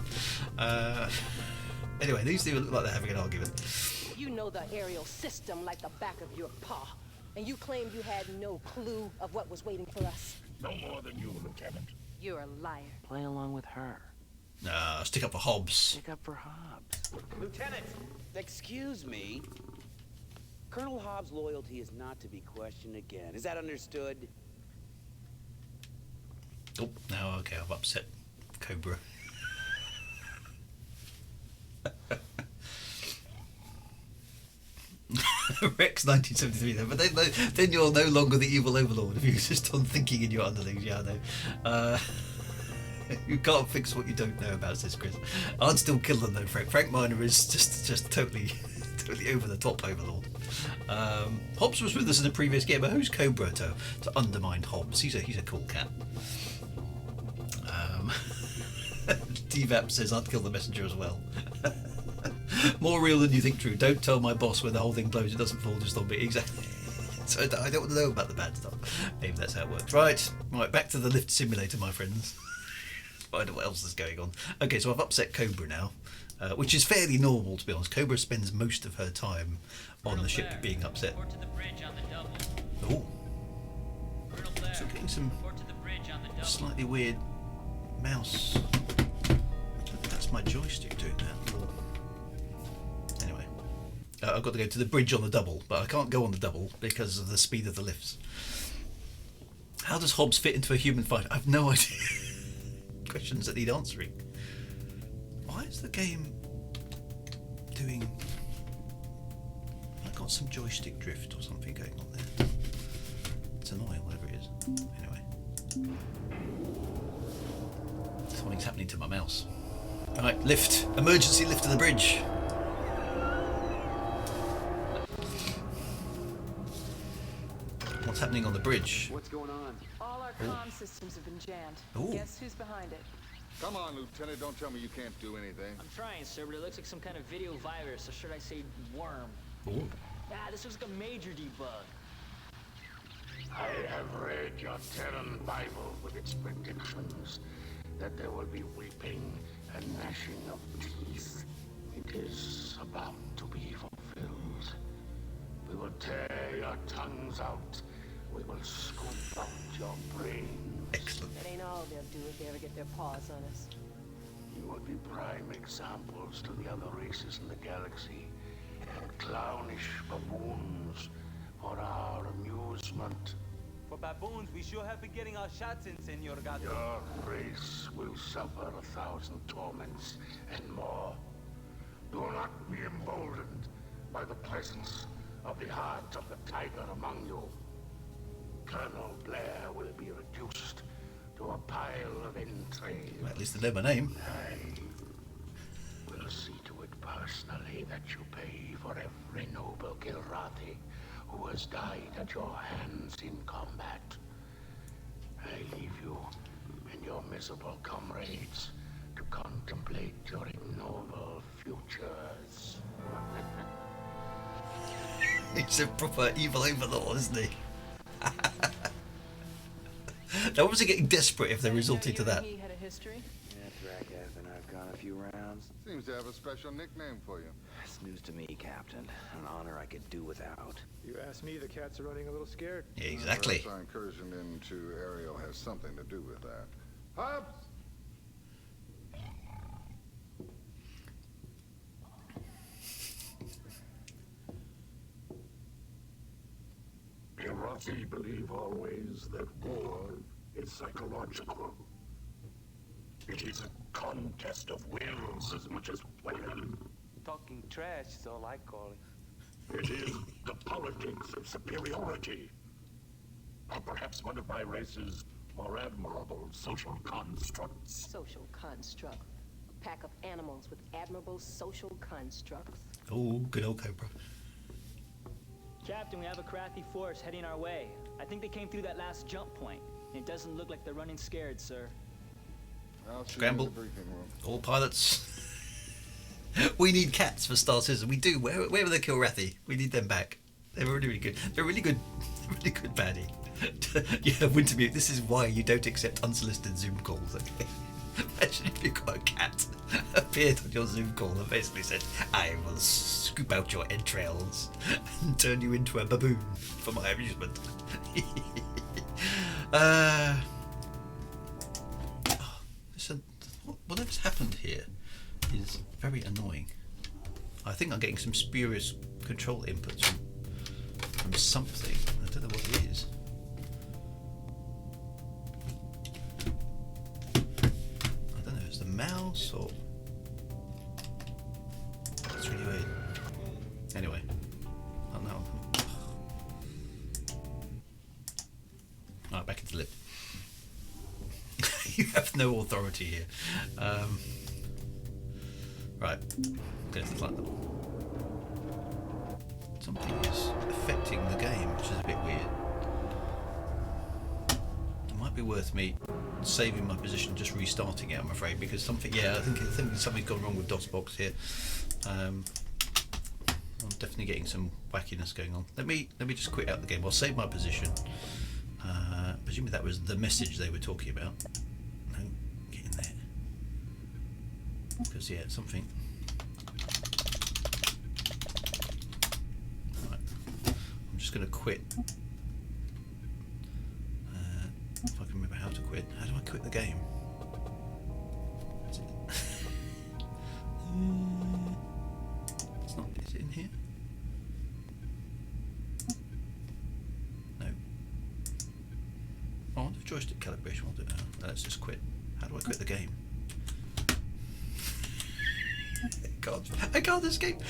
Anyway, these two look like they're having an argument. You know the aerial system like the back of your paw, and you claimed you had no clue of what was waiting for us. No more than you, Lieutenant. You're a liar. Play along with her. Stick up for Hobbs. Stick up for Hobbs. Lieutenant, excuse me. Colonel Hobbs' loyalty is not to be questioned again. Is that understood? Oh, now okay, I've upset Cobra. Rex 1973 though, but then you're no longer the evil overlord if you insist on thinking in your underlings. Yeah, I know. You can't fix what you don't know about, says Chris. I'd still kill them though, Frank. Frank Miner is just totally over the top overlord. Hobbs was with us in the previous game, but who's Cobra to undermine Hobbs? He's a cool cat. DVAP says I'd kill the messenger as well. More real than you think true. Don't tell my boss when the whole thing blows, it doesn't fall just on me. Exactly. So I don't want to know about the bad stuff. Maybe that's how it works. Right, back to the lift simulator, my friends. I don't know what else is going on. Okay, so I've upset Cobra now, which is fairly normal, to be honest. Cobra spends most of her time on the ship being upset. Report to the bridge on the double. Oh. So getting some Report to the bridge on the double. slightly weird mouse. That's my joystick doing that. Or... Anyway. I've got to go to the bridge on the double, but I can't go on the double because of the speed of the lifts. How does Hobbs fit into a human fight? I've no idea. Questions that need answering. Why is the game doing... I've got some joystick drift or something going on there. It's annoying, whatever it is. Anyway. Something's happening to my mouse. Right, lift. Emergency lift to the bridge. What's happening on the bridge? What's going on? All our comm systems have been jammed. Ooh. Guess who's behind it? Come on, Lieutenant, don't tell me you can't do anything. I'm trying, sir, but it looks like some kind of video virus, or should I say worm? Ooh. This looks like a major debug. I have read your Terran Bible with its predictions that there will be weeping and gnashing of teeth. It is about to be fulfilled. We will tear your tongues out. We will scoop out your brains. Excellent. That ain't all they'll do if they ever get their paws on us. You would be prime examples to the other races in the galaxy. Clownish baboons for our amusement. For baboons, we sure have been getting our shots in, Senor Gato. Your race will suffer 1,000 torments and more. Do not be emboldened by the presence of the heart of the tiger among you. Colonel Blair will be reduced to a pile of entrails. Well, at least they know my name. I will see to it personally that you pay for every noble Kilrathi who has died at your hands in combat. I leave you and your miserable comrades to contemplate your ignoble futures. He's a proper evil overlord, isn't he? They're obviously getting desperate if they're resorting to that. He had a history. Yeah, Thrakath and I've gone a few rounds. Seems to have a special nickname for you. It's news to me, Captain. An honor I could do without. You ask me, the cats are running a little scared. Yeah, exactly. Perhaps our incursion into Ariel has something to do with that. Hobbs! Kilrathi believe always that war is psychological. It is a contest of wills as much as weapon. Talking trash is all I call it. It is the politics of superiority. Or perhaps one of my race's more admirable social constructs. Social construct. A pack of animals with admirable social constructs. Oh, good old Cobra. Captain, we have a Kilrathi force heading our way. I think they came through that last jump point. It doesn't look like they're running scared, sir. Scramble. All pilots. We need cats for starters. We do. Where are the Kilrathi? We need them back. They're really, really good. They're really good. Really good baddie. Yeah, Wintermute. This is why you don't accept unsolicited Zoom calls. Okay. Imagine if you got a cat appeared on your Zoom call and basically said, "I will scoop out your entrails and turn you into a baboon for my amusement." Listen, whatever's happened here is very annoying. I think I'm getting some spurious control inputs from something. I don't know what it is. I don't know, is the mouse or... That's really weird. Anyway, I don't know. Alright, back into the lift. You have no authority here. Right, let's like that. Something is affecting the game, which is a bit weird. It might be worth me saving my position, just restarting it, I'm afraid, because something, yeah, I think something's gone wrong with DOSBox here. I'm definitely getting some wackiness going on. Let me just quit out the game. I'll save my position. Presumably that was the message they were talking about. No, get in there. Because yeah, something. Right. I'm just going to quit. If I can remember how to quit. How do I quit the game? Is it? It's not. Is it in here? No. Oh, the joystick calibration will do it now. Let's just quit. How do I quit the game? I can't escape.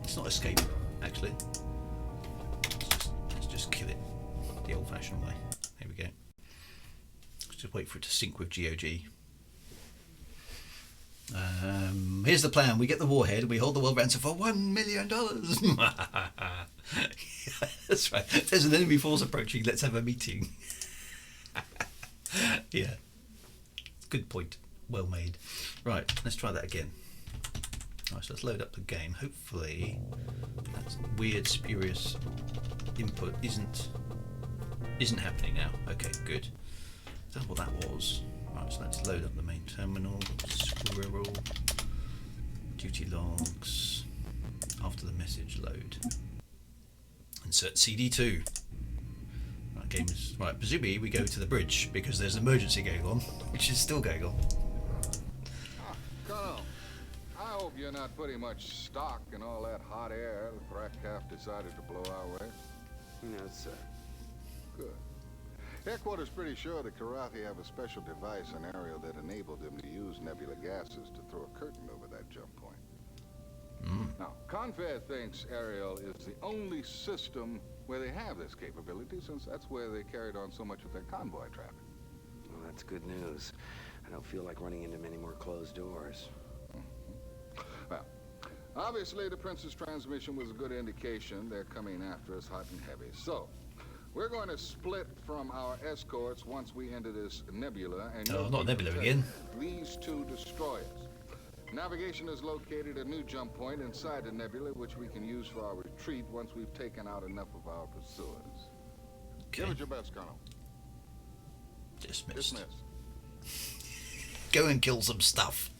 It's not escape, actually. Let's just kill it the old-fashioned way. Here we go. Let's just wait for it to sync with GOG. Here's the plan. We get the warhead. We hold the world ransom for $1 million. That's right. There's an enemy force approaching. Let's have a meeting. Yeah. Good point. Well made. Right, let's try that again. Right, so let's load up the game. Hopefully that weird spurious input isn't happening now. Okay, good. Don't know what that was. Right. Right, so let's load up the main terminal. Squirrel. Duty logs. After the message load. Insert CD2. Right, game is right. Presumably we go to the bridge because there's an emergency going on, which is still going on. Colonel, I hope you're not putting much stock in all that hot air the Thrack decided to blow our way. No, sir. Good. Headquarters pretty sure that Kilrathi have a special device in area that enabled them to use nebula gases to throw a curtain over that jump point. Now, Confed thinks Ariel is the only system where they have this capability, since that's where they carried on so much of their convoy traffic. Well, that's good news. I don't feel like running into many more closed doors. Well, obviously the Prince's transmission was a good indication they're coming after us hot and heavy. So, we're going to split from our escorts once we enter this nebula, and not nebula again. These two destroyers. Navigation is located a new jump point inside the nebula, which we can use for our retreat once we've taken out enough of our pursuers. Give it your best, Colonel. Dismissed. Go and kill some stuff.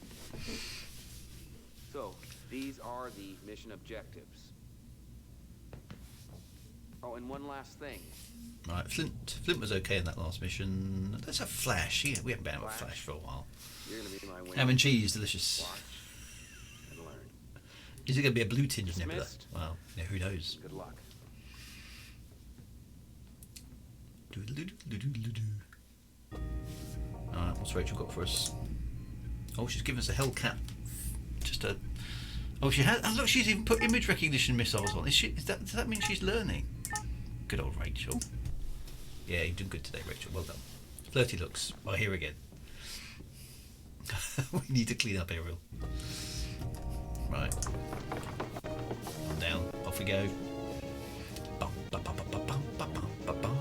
So, these are the mission objectives. Oh, and one last thing. Right, Flint was okay in that last mission. Let's have Flash. Yeah, we haven't been out with Flash for a while. You're gonna be my wing. Ham and cheese, delicious. Watch and learn. Is it going to be a blue tinge nebula? Well, yeah, who knows? Good luck. Alright, what's Rachel got for us? Oh, she's given us a Hellcat. Just a. Oh, she has. Oh, look, she's even put image recognition missiles on. Does that mean she's learning? Good old Rachel. Yeah, you're doing good today, Rachel. Well done. Flirty looks. Oh, here again. We need to clean up Ariel. Right. On down. Off we go. Bum, bum, bum, bum, bum, bum, bum, bum, bum.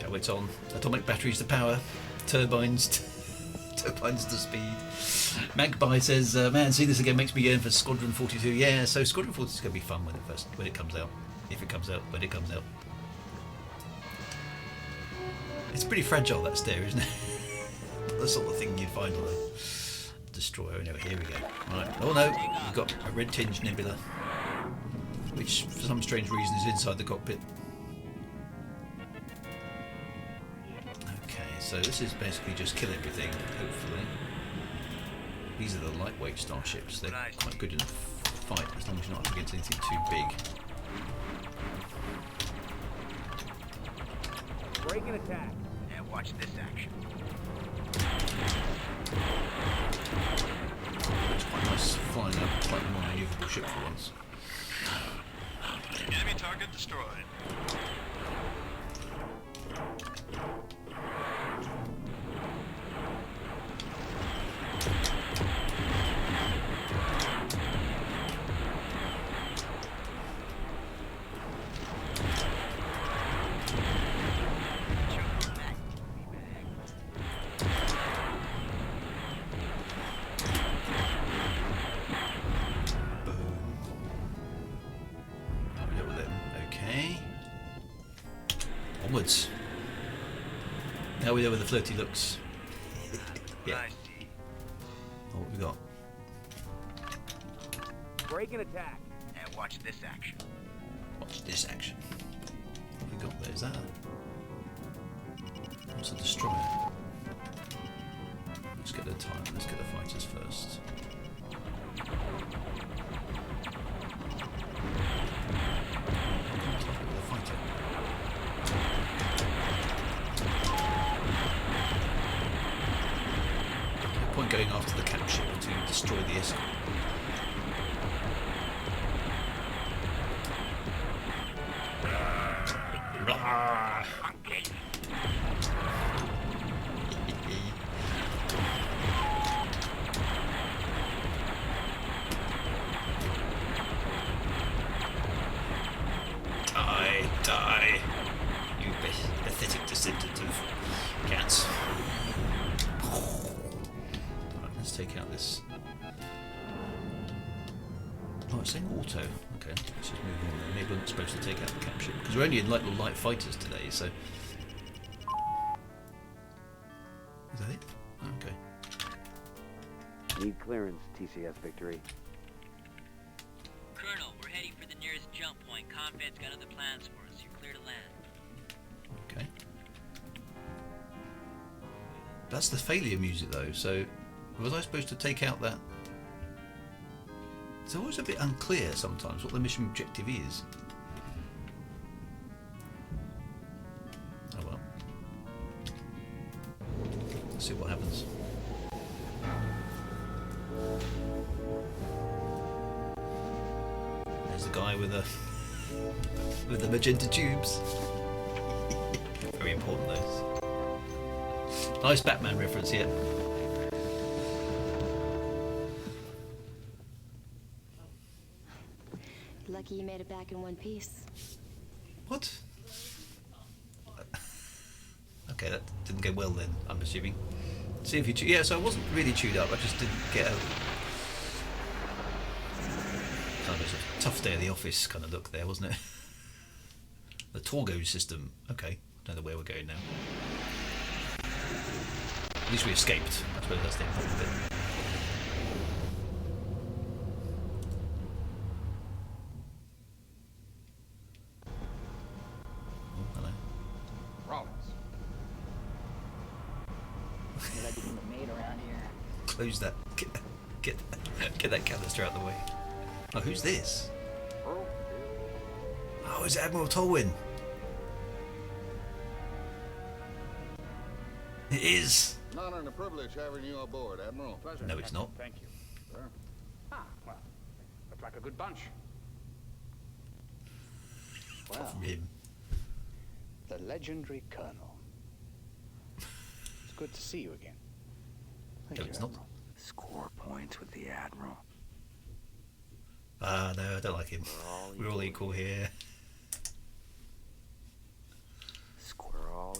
Oh, it's on. Atomic batteries to power. Turbines to speed. Magpie says, man, seeing this again makes me yearn for Squadron 42. Yeah, so Squadron 42 is going to be fun when it comes out. If it comes out, when it comes out. It's pretty fragile, that stair, isn't it? The sort of thing you'd find on a destroyer. Anyway, here we go. Right. Oh no, we've got a red tinged nebula, which for some strange reason is inside the cockpit. Okay, so this is basically just kill everything, hopefully. These are the lightweight starships. They're quite good in a fight, as long as you're not up against anything too big. Break and attack. And watch this action. It's quite nice flying a slightly more maneuverable ship for once. Enemy target destroyed. Onwards. Now we know where the flirty looks. Yeah. Oh, what we got? Break and attack. And watch this action. Watch this action. What we got there? Is that what's a destroyer? Let's get the time. Let's get the fighters first. Going after the cap ship to destroy the escort. Die, you pathetic descendant of cats. Take out this. Oh, Oh, it's saying auto. Okay, let's just move on. Maybe we're not supposed to take out the capship because we're only in like light fighters today. So is that it? Okay. Need clearance, TCS Victory. Colonel, we're heading for the nearest jump point. Combat's got other plans for us. You're clear to land. Okay. That's the failure music though, so was I supposed to take out that? It's always a bit unclear sometimes what the mission objective is. Oh well. Let's see what happens. There's the guy with the magenta tubes. Very important those. Nice Batman reference here. Lucky you made it back in one piece. What? Okay, that didn't go well then, I'm assuming. See if you yeah, so I wasn't really chewed up, I just didn't get a kind of a tough day at the office kind of look there, wasn't it? The Torgo system. Okay, don't know where we're going now. At least we escaped. I suppose that's the important bit. Oh, hello. Rollins. Made around here. Close that. Get that canister out of the way. Oh, who's this? Oh, it's Admiral Tolwyn. It is. An honor and a privilege having you aboard, Admiral. Pleasure. No, it's not. Thank you. Sir. Ah, well, look like a good bunch. Well, Him. The legendary Colonel. It's good to see you again. No, it's not. Score points with the Admiral. Ah, no, I don't like him. We're all equal here. Squirrel.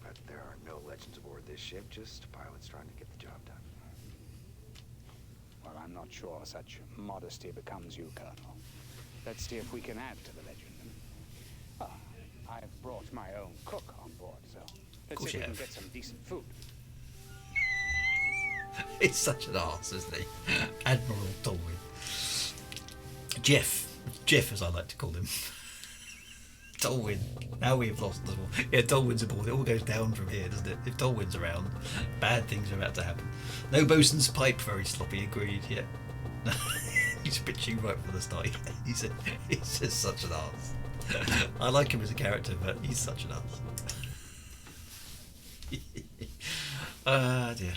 But there are no legends aboard this ship, just pilots trying to get the job done. Well, I'm not sure such modesty becomes you, Colonel. Let's see if we can add to the legend. Ah, I've brought my own cook on board, so let's see if we can get some decent food. He's such an arse, isn't he? Admiral Tolwyn. Jeff, as I like to call him. Tolwyn. Now we've lost the war. Yeah, Tolwyn's aboard. It all goes down from here, doesn't it? If Tolwyn's around, bad things are about to happen. No bosun's pipe, very sloppy. Agreed. Yeah. He's bitching right from the start. He's just such an arse. I like him as a character, but he's such an arse. Dear.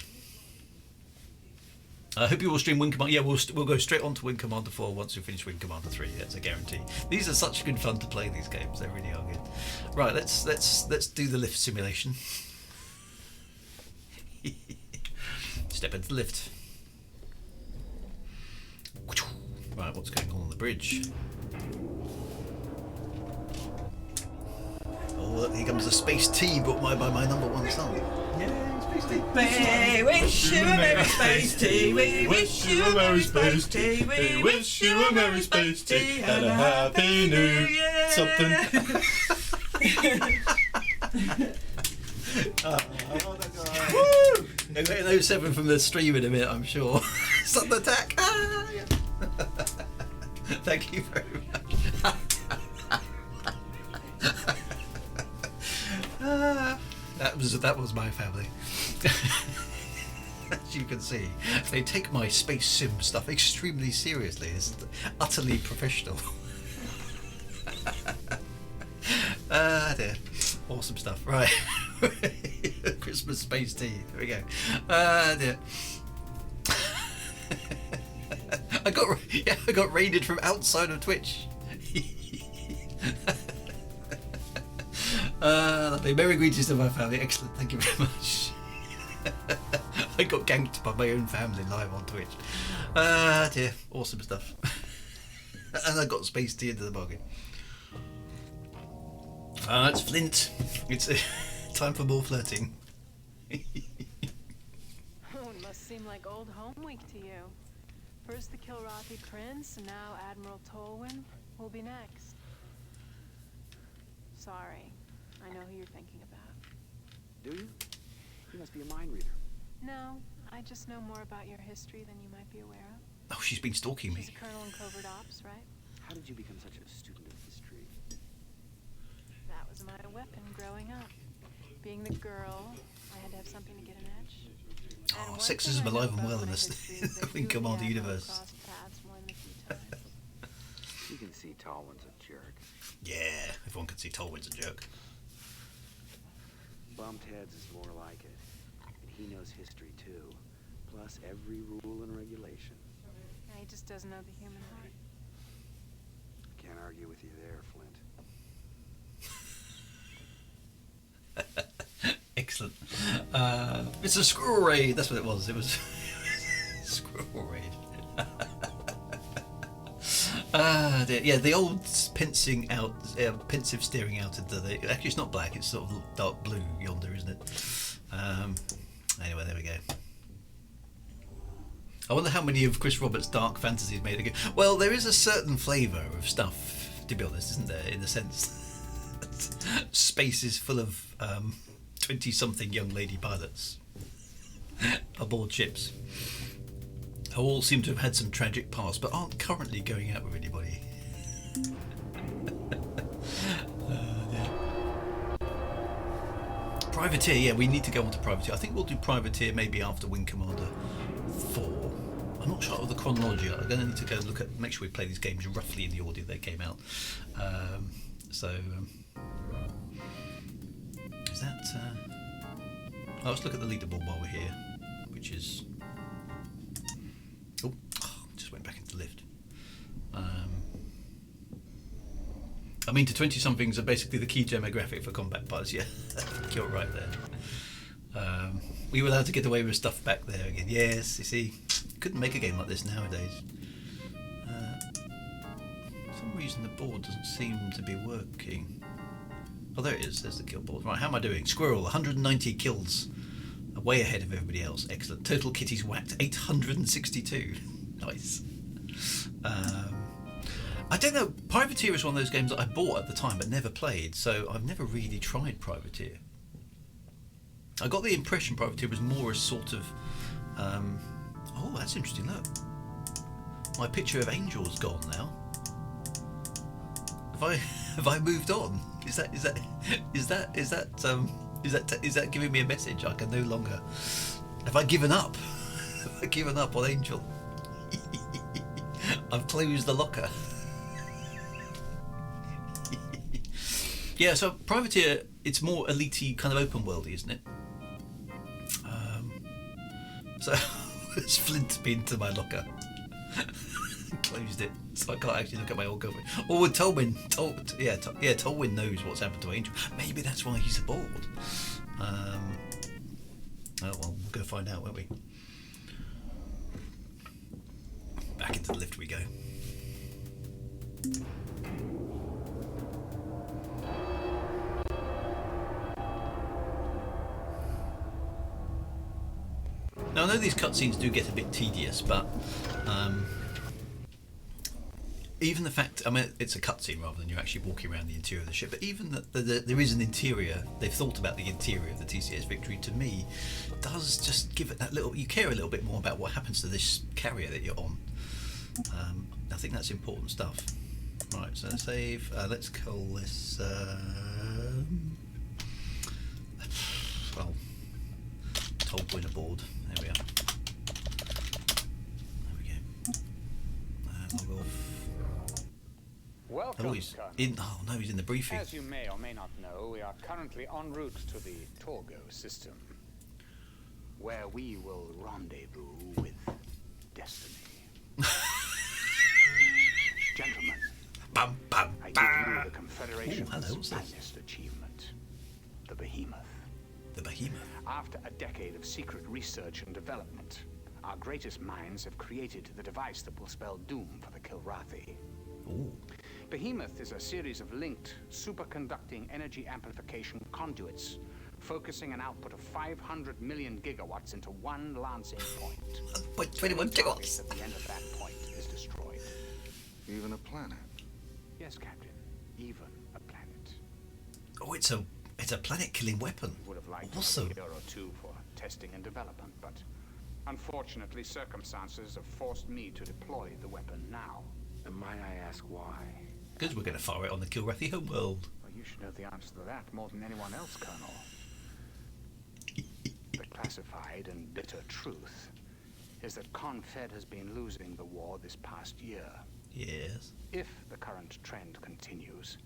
I hope you will stream Wing Commander. Yeah, we'll go straight on to Wing Commander 4 once we finish Wing Commander 3. That's a guarantee. These are such good fun to play. These games, they really are good. Right, let's do the lift simulation. Step into the lift. Right, what's going on the bridge? Oh, look, here comes the Space Tea brought by my number one son. Yeah, Space Tea. We wish you a merry Space Tea. We wish you a merry Space Tea. We wish you a merry Space Tea and a happy new year. Something. Woo! They're getting 07 from the stream in a minute, I'm sure. Sudden attack. Ah, yeah. Thank you very much. That was my family. As you can see, they take my space sim stuff extremely seriously. It's utterly professional. Dear. Awesome stuff. Right. Christmas Space Tea. There we go. Dear. I got raided from outside of Twitch. Lovely. Merry greetings to my family. Excellent. Thank you very much. I got ganked by my own family live on Twitch. Dear. Awesome stuff. And I got Space Tea into the bargain. It's Flint. It's time for more flirting. Oh, it must seem like old home week to you. First the Kilrathi Prince, and now Admiral Tolwyn will be next. Sorry, I know who you're thinking about. Do you? You must be a mind reader. No, I just know more about your history than you might be aware of. Oh, she's been stalking me. She's a colonel in covert ops, right? How did you become such a student of history? That was my weapon growing up. Being the girl, I had to have something to get an edge. Oh, sexism alive and well in this in Commander Universe. You can see Tolwyn's a jerk. Yeah, everyone can see Tolwyn's a jerk. Bumped heads is more like it. And he knows history too. Plus every rule and regulation. Yeah, he just doesn't know the human heart. Can't argue with you there, Flint. Excellent. It's a squirrel raid. That's what it was. It was squirrel raid. Yeah, the old pensive staring out into the. Actually, it's not black. It's sort of dark blue yonder, isn't it? Anyway, there we go. I wonder how many of Chris Roberts' dark fantasies made it. Well, there is a certain flavour of stuff, to be honest, isn't there? In the sense that space is full of 20-something young lady pilots aboard ships who all seem to have had some tragic past, but aren't currently going out with anybody. Privateer, yeah, we need to go on to Privateer. I think we'll do Privateer maybe after Wing Commander 4. I'm not sure of the chronology. I'm going to need to go look at, make sure we play these games roughly in the order they came out. Is that... let's look at the leaderboard while we're here, which is... Oh, just went back into the lift. I mean, to 20-somethings are basically the key demographic for combat pilots. Yeah, you're right there. We were allowed to get away with stuff back there again. Yes, you see, couldn't make a game like this nowadays. For some reason the board doesn't seem to be working. Oh, there it is. There's the kill board. Right, how am I doing? Squirrel, 190 kills. Way ahead of everybody else. Excellent. Total kitties whacked, 862. Nice. I don't know. Privateer is one of those games that I bought at the time but never played, so I've never really tried Privateer. I got the impression Privateer was more a sort of... oh, that's interesting. Look, my picture of Angel's gone now. Have I moved on? Is that giving me a message? I can no longer. Have I given up? Have I given up on Angel? I've closed the locker. Yeah, so Privateer, it's more elite-y, kind of open worldy, isn't it? So it's Flint been to my locker. Closed it, so I can't actually look at my old girlfriend. Or would Tolwyn? Tolwyn knows what's happened to Angel. Maybe that's why he's aboard. Oh well, we'll go find out, won't we? Back into the lift we go. Now I know these cutscenes do get a bit tedious, but even the fact, I mean, it's a cutscene rather than you're actually walking around the interior of the ship, but even that there is an interior, they've thought about the interior of the TCS Victory, to me, does just give it that little, you care a little bit more about what happens to this carrier that you're on. I think that's important stuff. Right, so save, let's call this, well, Tolwyn aboard. There we are. There we go. Log off. Welcome, oh, he's in. Oh no, he's in the briefing. As you may or may not know, we are currently en route to the Torgo system, where we will rendezvous with destiny. Gentlemen, I give you the Confederation's finest achievement, the Behemoth. The Behemoth. After a decade of secret research and development, our greatest minds have created the device that will spell doom for the Kilrathi. Ooh. Behemoth is a series of linked superconducting energy amplification conduits focusing an output of 500 million gigawatts into one lancing point. 1.21 gigawatts. At the end of that point is destroyed. Even a planet? Yes, Captain. Even a planet. Oh, it's a planet-killing weapon. Would have liked Also, a year or two for testing and development, but unfortunately, circumstances have forced me to deploy the weapon now. And might I ask why? because we're going to fire it on the Kilrathi homeworld. Well, you should know the answer to that more than anyone else, Colonel. The classified and bitter truth is that Confed has been losing the war this past year. Yes. If the current trend continues,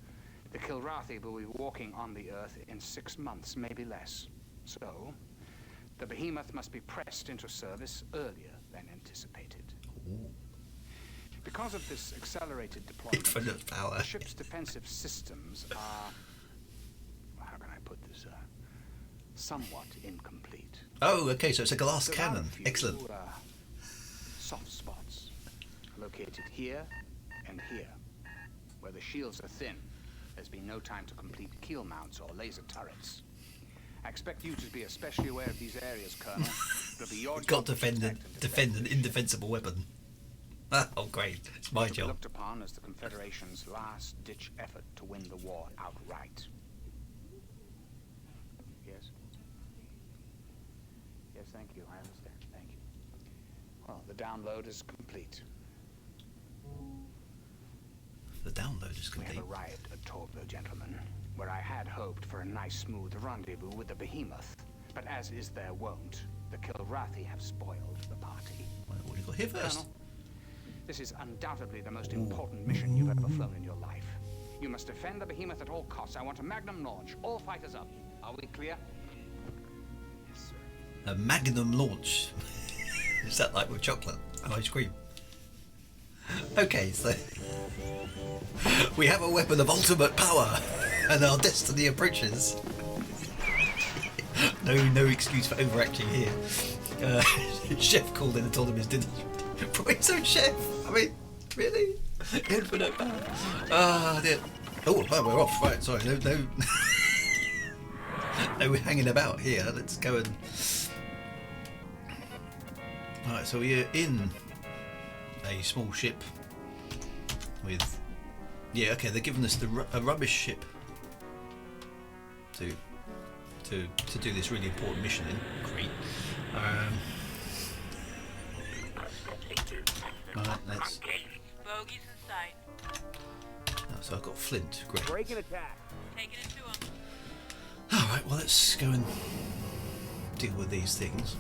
the Kilrathi will be walking on the Earth in 6 months, maybe less. So, the Behemoth must be pressed into service earlier than anticipated. Ooh. Because of this accelerated deployment, Infinite power. the ship's defensive systems are, how can I put this, somewhat incomplete. Oh, okay, so it's a glass There are cannon. a few, Excellent. Soft spots located here and here. Where the shields are thin, there's been no time to complete keel mounts or laser turrets. I expect you to be especially aware of these areas, Colonel. It'll be your Got job to defend an indefensible weapon. Oh, great. It's my to be job. looked upon as the Confederation's last-ditch effort to win the war outright. Yes? Yes, thank you. I understand. Thank you. Well, the download is complete. The download is We complete. have arrived at Tolwyn, gentlemen, where I had hoped for a nice, smooth rendezvous with the Behemoth. But as is their wont, the Kilrathi have spoiled the party. What have we got here first? Colonel, this is undoubtedly the most important mission you've ever flown in your life. You must defend the Behemoth at all costs. I want a magnum launch. All fighters up. Are we clear? Yes, sir. A magnum launch. Is that like with chocolate and ice cream? Okay, so we have a weapon of ultimate power, and our destiny approaches. No excuse for overacting here. Chef called in and told him his dinner for his own chef. I mean, really? Infinite power. Ah, dear. Oh, we're off. Right, sorry. No, we're hanging about here. Let's go and. Right, so we're in a small ship with. Yeah, okay. They're giving us a rubbish ship to do this really important mission in. Great. Right, let's. Bogies in sight. Oh, so I've got Flint. Great. Break and attack. Taking it to him. All right. Well, let's go and deal with these things.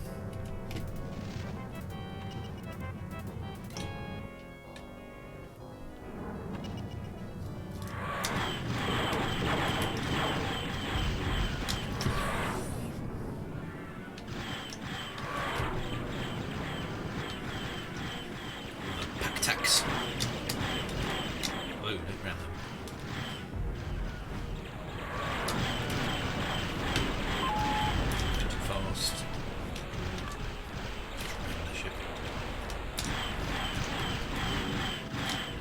Pack attacks. Whoa, look around them. Too fast. The ship.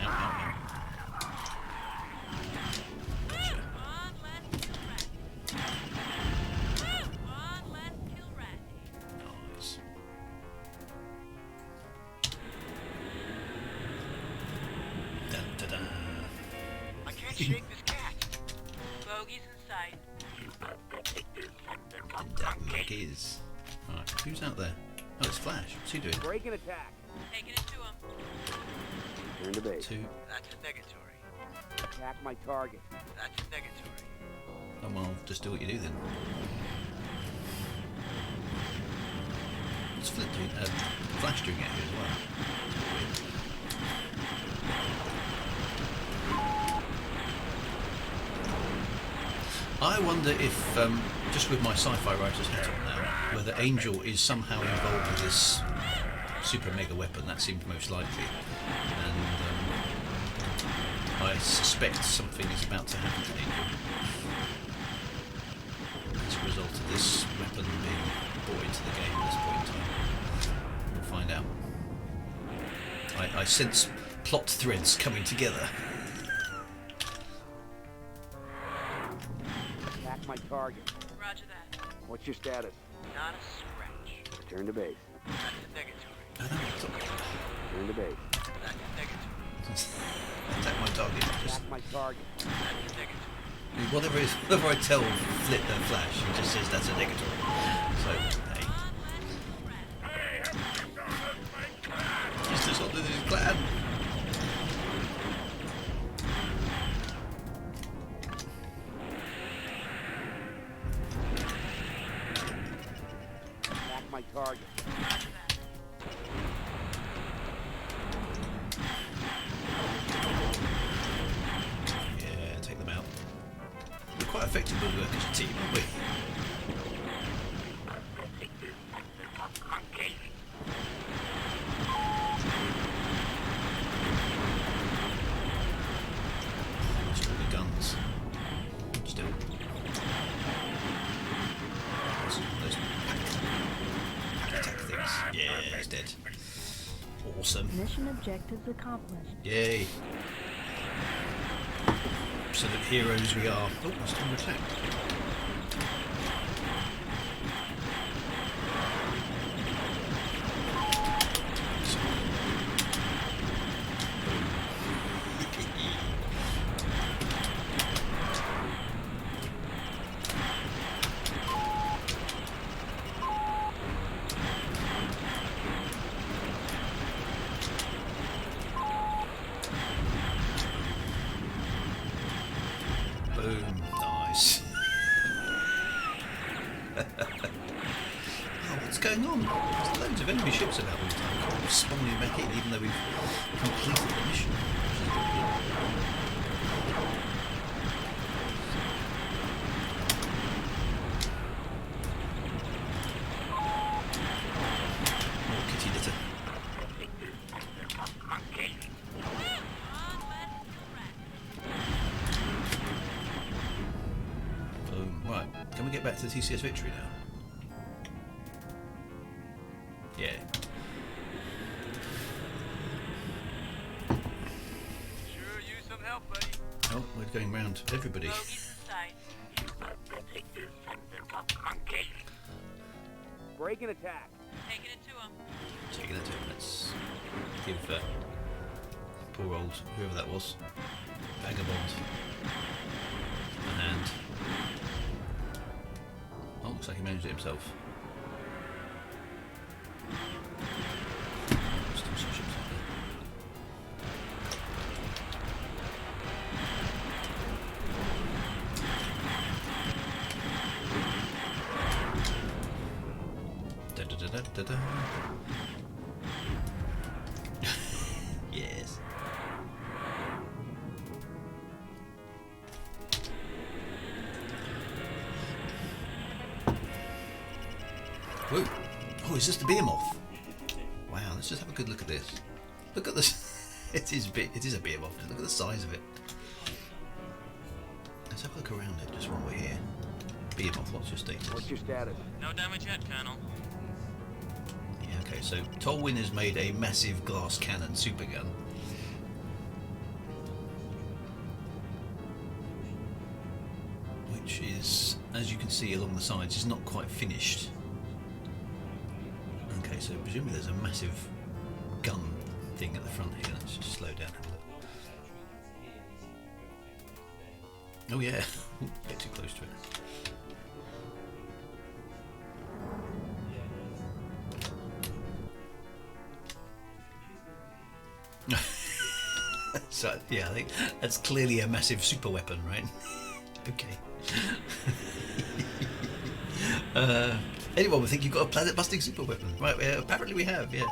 Ow, ow, One less Kilrathi. One less Kilrathi. ow. Nice. Dun, dun, dun. I can't shake this cat. Bogies in sight. That is. Alright, who's out there? Oh, it's Flash. What's he doing? Break and attack. Taking it to him. Turn to base. Two. That's a negatory. Attack my target. That's a negatory. Oh, well, just do what you do then. What's Flint doing? Flash doing it here as well. I wonder if, just with my sci-fi writer's hat on now, whether Angel is somehow involved with this super mega weapon. That seems most likely. And I suspect something is about to happen to Angel as a result of this weapon being brought into the game at this point in time. We'll find out. I sense plot threads coming together. Attack my target. Roger that. What's your status? Not a scratch. Return to base. That's a negatory. Return to base. That's a negatory. Attack my target. Just Attack my target. That's a negatory. whatever I tell Flint the Flash, he just says that's a negatory. So hey. He's just not doing his clan. Attack my target. Yeah, take them out. We're quite effective when we work as a team, aren't we? Destroy the guns. Still. Those pack attack things. Yeah, it's dead. Awesome. Mission objectives accomplished. Yay. Absolute heroes we are. Oh, it's time to attack. Boom. Nice. Oh, what's going on? There's loads of enemy ships about all the time. Can't spawning back in even though we've completed the mission. More kitty litter. Boom. Right, can we get back to the TCS Victory now? Yeah. Sure use some help, buddy. Oh, we're going round everybody. Bogeys in sight. Break and attack. Taking it to him. Taking it to him. Let's give poor old whoever that was, Vagabond, a hand. Oh, looks like he managed it himself. Still some ships out there. Da da da da da da. Yes. Whoa. Oh, is this the Behemoth? Wow, let's just have a good look at this. Look at this. It is big. It is a Behemoth. Look at the size of it. Let's have a look around it just while we're here. Behemoth, what's your status? What's your status? No damage yet, Colonel. Yeah, okay, so Tolwyn has made a massive glass cannon supergun. Which is, as you can see along the sides, is not quite finished. Okay, so presumably there's a massive gun thing at the front here. Let's just slow down and have a look. Oh yeah, get too close to it. So yeah, I think that's clearly a massive super weapon, right? Okay. Anyone would think you've got a planet-busting super weapon, right? Apparently we have, yeah.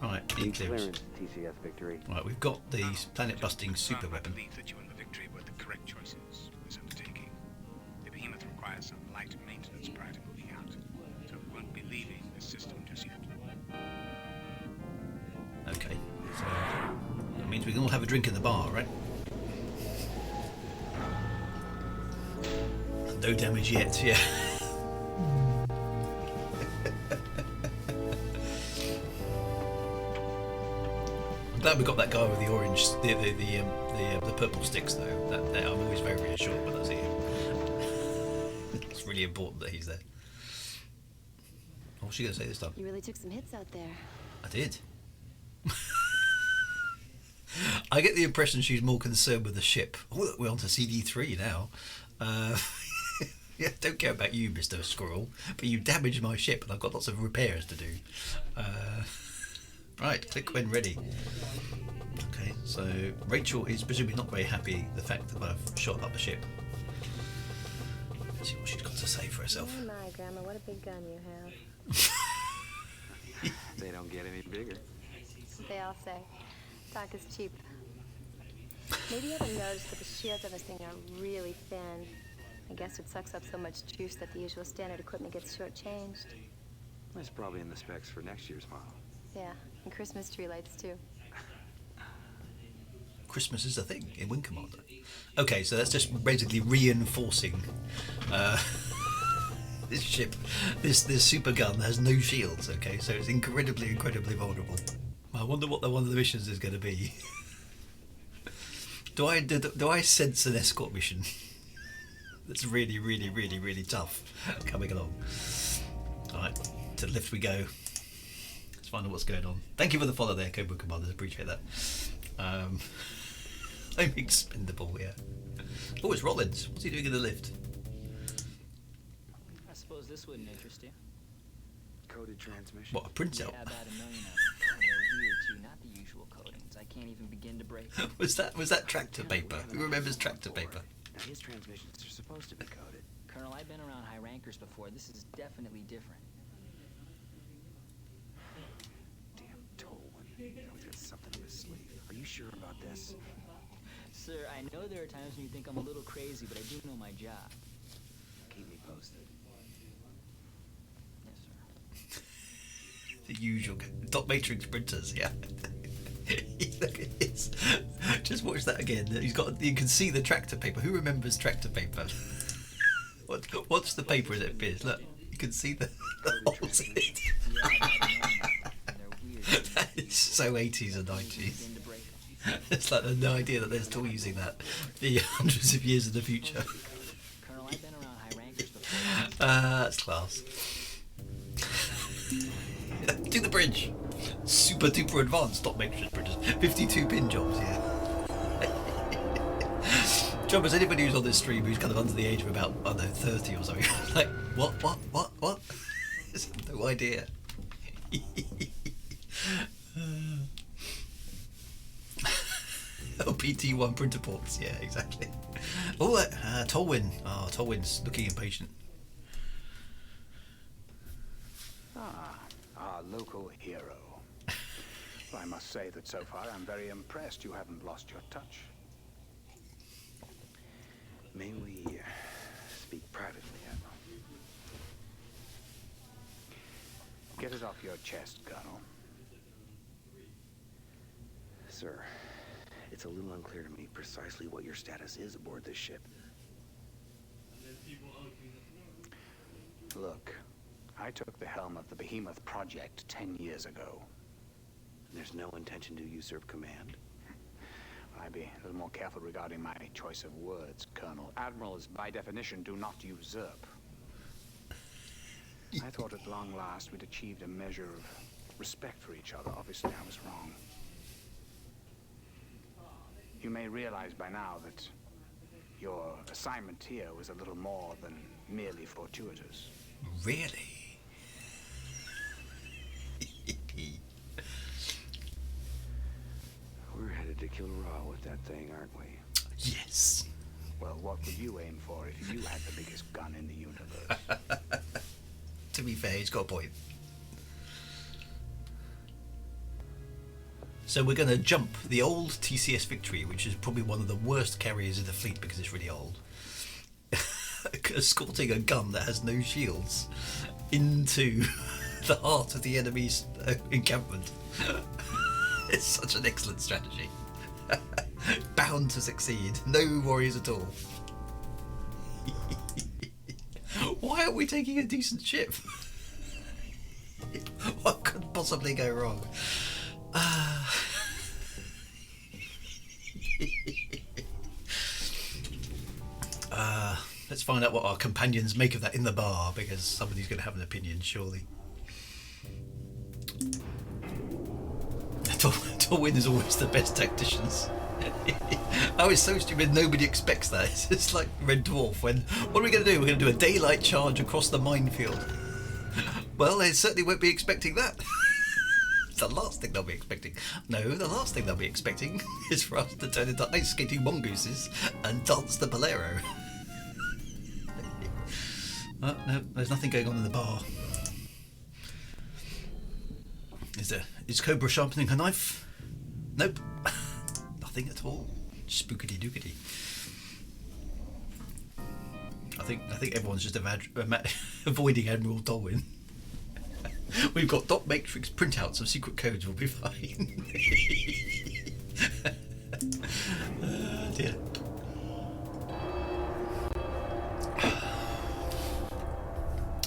Right, in clearance. TCS Victory. Right, we've got the planet-busting super weapon. I believe that you and the Victory were the correct choices for this undertaking. The Behemoth requires some light maintenance prior to moving out, so we won't be leaving this system just yet. Okay, so that means we can all have a drink in the bar, right? No damage yet, yeah. I'm glad we got that guy with the orange, the purple sticks though. That I'm always very reassured when I see him. It's really important that he's there. What's she going to say this time? You really took some hits out there. I did. I get the impression she's more concerned with the ship. Oh, look, we're on to CD3 now. Yeah, don't care about you, Mr. Squirrel, but you damaged my ship and I've got lots of repairs to do. Right, click when ready. Okay, so Rachel is presumably not very happy the fact that I've shot up the ship. Let's see what she's got to say for herself. Oh my, Grandma, what a big gun you have. They don't get any bigger. They all say. Talk is cheap. Maybe you haven't noticed that the shields on this thing are really thin. I guess it sucks up so much juice that the usual standard equipment gets shortchanged. That's probably in the specs for next year's model. Yeah, and Christmas tree lights too. Christmas is a thing in Wing Commander. Okay, so that's just basically reinforcing this ship. This super gun has no shields. Okay, so it's incredibly vulnerable. I wonder what one of the missions is going to be. Do I sense an escort mission that's really tough coming along? All right, to the lift we go. Let's find out what's going on. Thank you for the follow there, Cobra Commanders. Appreciate that. I'm expendable, yeah. Oh, it's Rollins. What's he doing in the lift? I suppose this wouldn't interest you. Coded transmission. What, a printout? Yeah, about 1 million of them. They're weird too, not the usual codings. I can't even begin to break them. Was that tractor paper? Who remembers tractor paper? Now his transmissions are supposed to be coded. Colonel, I've been around high rankers before. This is definitely different. Damn Tolwyn. He's got something up his sleeve. Are you sure about this? Sir, I know there are times when you think I'm a little crazy, but I do know my job. Keep me posted. Yes, sir. The usual dot matrix printers, yeah. Look at this. Just watch that again. You can see the tractor paper. Who remembers tractor paper? What's the paper as it appears? Look, you can see the holes in it. It's so 80s and 90s. It's like no idea that they're still using that hundreds of years in the future. Colonel, I've been around high rankers before. That's class. Do the bridge. Super duper advanced dot matrix printers. 52 pin jobs, yeah. Trouble is, anybody who's on this stream who's kind of under the age of about, I don't know, 30 or something, like, what? No idea. PT1 printer ports, yeah, exactly. Oh, Tolwyn. Oh, Tolwyn's looking impatient. Our local hero. I must say that so far I'm very impressed you haven't lost your touch. May we speak privately, Admiral? Get it off your chest, Colonel. Sir, it's a little unclear to me precisely what your status is aboard this ship. Look, I took the helm of the Behemoth project 10 years ago. There's no intention to usurp command? I'd be a little more careful regarding my choice of words, Colonel. Admirals, by definition, do not usurp. I thought at long last we'd achieved a measure of respect for each other. Obviously, I was wrong. You may realize by now that your assignment here was a little more than merely fortuitous. Really? We're headed to Kilrathi with that thing, aren't we? Yes. Well, what would you aim for if you had the biggest gun in the universe? To be fair, he's got a point. So we're going to jump the old TCS Victory, which is probably one of the worst carriers in the fleet because it's really old, escorting a gun that has no shields into the heart of the enemy's encampment. It's such an excellent strategy. Bound to succeed. No worries at all. Why aren't we taking a decent ship? What could possibly go wrong? Let's find out what our companions make of that in the bar, because somebody's going to have an opinion, surely. Tolwyn is always the best tacticians. Oh, it's so stupid. Nobody expects that. It's just like Red Dwarf. What are we going to do? We're going to do a daylight charge across the minefield. Well, they certainly won't be expecting that. The last thing they'll be expecting. No, the last thing they'll be expecting is for us to turn into ice skating mongooses and dance the bolero. Oh, no, there's nothing going on in the bar. Is Cobra sharpening her knife? Nope. Nothing at all. Spookity dookity. I think everyone's just avoiding Admiral Tolwyn. We've got dot matrix printouts of secret codes. We'll be fine. Oh dear.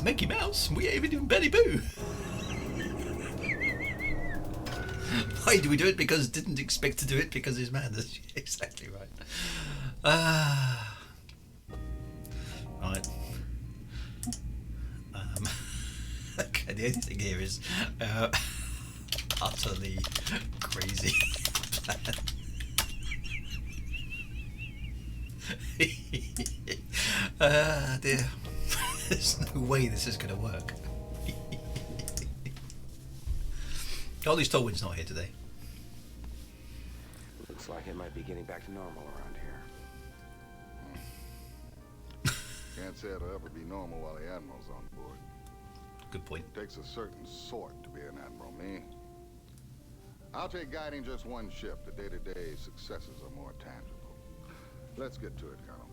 Mickey Mouse, we ain't even Betty Boo. Why do we do it? Because didn't expect to do it because he's mad. That's exactly right. Right. Okay, the only thing here is utterly crazy plan. Dear. There's no way this is going to work. At least Tolwyn's not here today. Looks like it might be getting back to normal around here. Can't say it'll ever be normal while the Admiral's on board. Good point. Takes a certain sort to be an Admiral, me. I'll take guiding just one ship. The day-to-day successes are more tangible. Let's get to it, Colonel.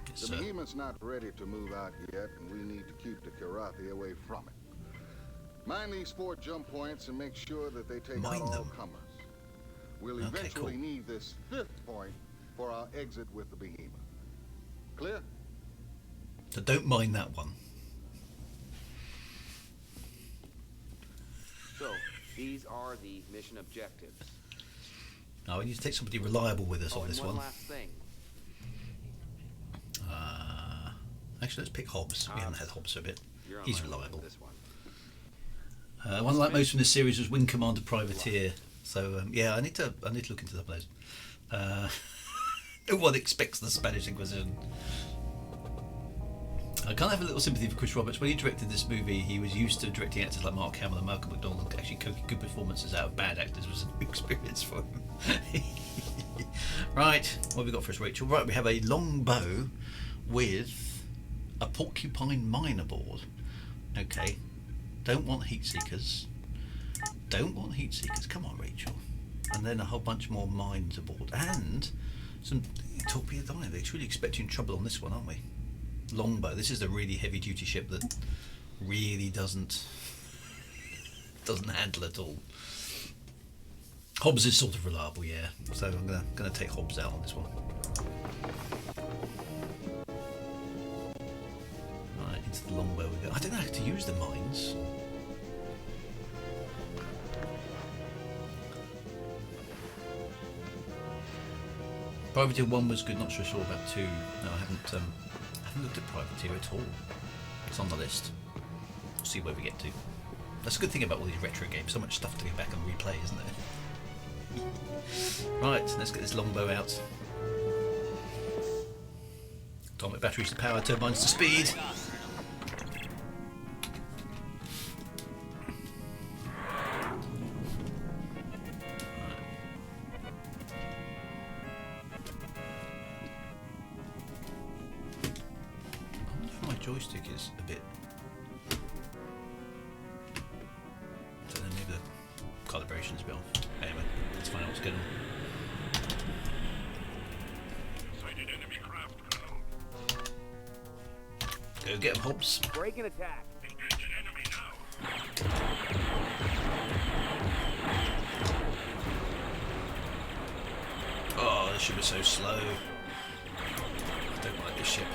Yes, the Behemoth's not ready to move out yet, and we need to keep the Kilrathi away from it. Mine these 4 jump points and make sure that they take out all comers. We'll eventually need this 5th point for our exit with the Behemoth. Clear? So don't mind that one. So, these are the mission objectives. Now we need to take somebody reliable with us on this one. Last thing. Actually, let's pick Hobbs. We haven't had Hobbs for a bit. He's reliable. This one. One I like most from this series was Wing Commander Privateer. So yeah, I need to look into some of those. No one expects the Spanish Inquisition. I can't have a little sympathy for Chris Roberts. When he directed this movie, he was used to directing actors like Mark Hamill and Malcolm McDonald. Actually, good performances out of bad actors was a new experience for him. Right, what have we got for us, Rachel? Right, we have a longbow with a porcupine mine aboard. Okay, don't want heat seekers. Don't want heat seekers. Come on, Rachel. And then a whole bunch more mines aboard and some torpedo dive. They're truly expecting trouble on this one, aren't we? Longbow. This is a really heavy-duty ship that really doesn't handle it all. Hobbs is sort of reliable, yeah. So I'm gonna take Hobbs out on this one. Right, into the longbow we go. I don't know how to use the mines. Privateer 1 was good. Not so sure about 2. No, I haven't looked at Privateer at all. It's on the list. We'll see where we get to. That's a good thing about all these retro games. So much stuff to go back and replay, isn't there? Right, let's get this longbow out. Atomic batteries to power, turbines to speed. Joystick is a bit. I don't know, maybe the calibration's a bit off. Anyway, let's find out what's going on. Sighted enemy craft. Go get him, Hobbs. Break and attack. Engage an enemy now. Oh, this ship is so slow. I don't like this ship.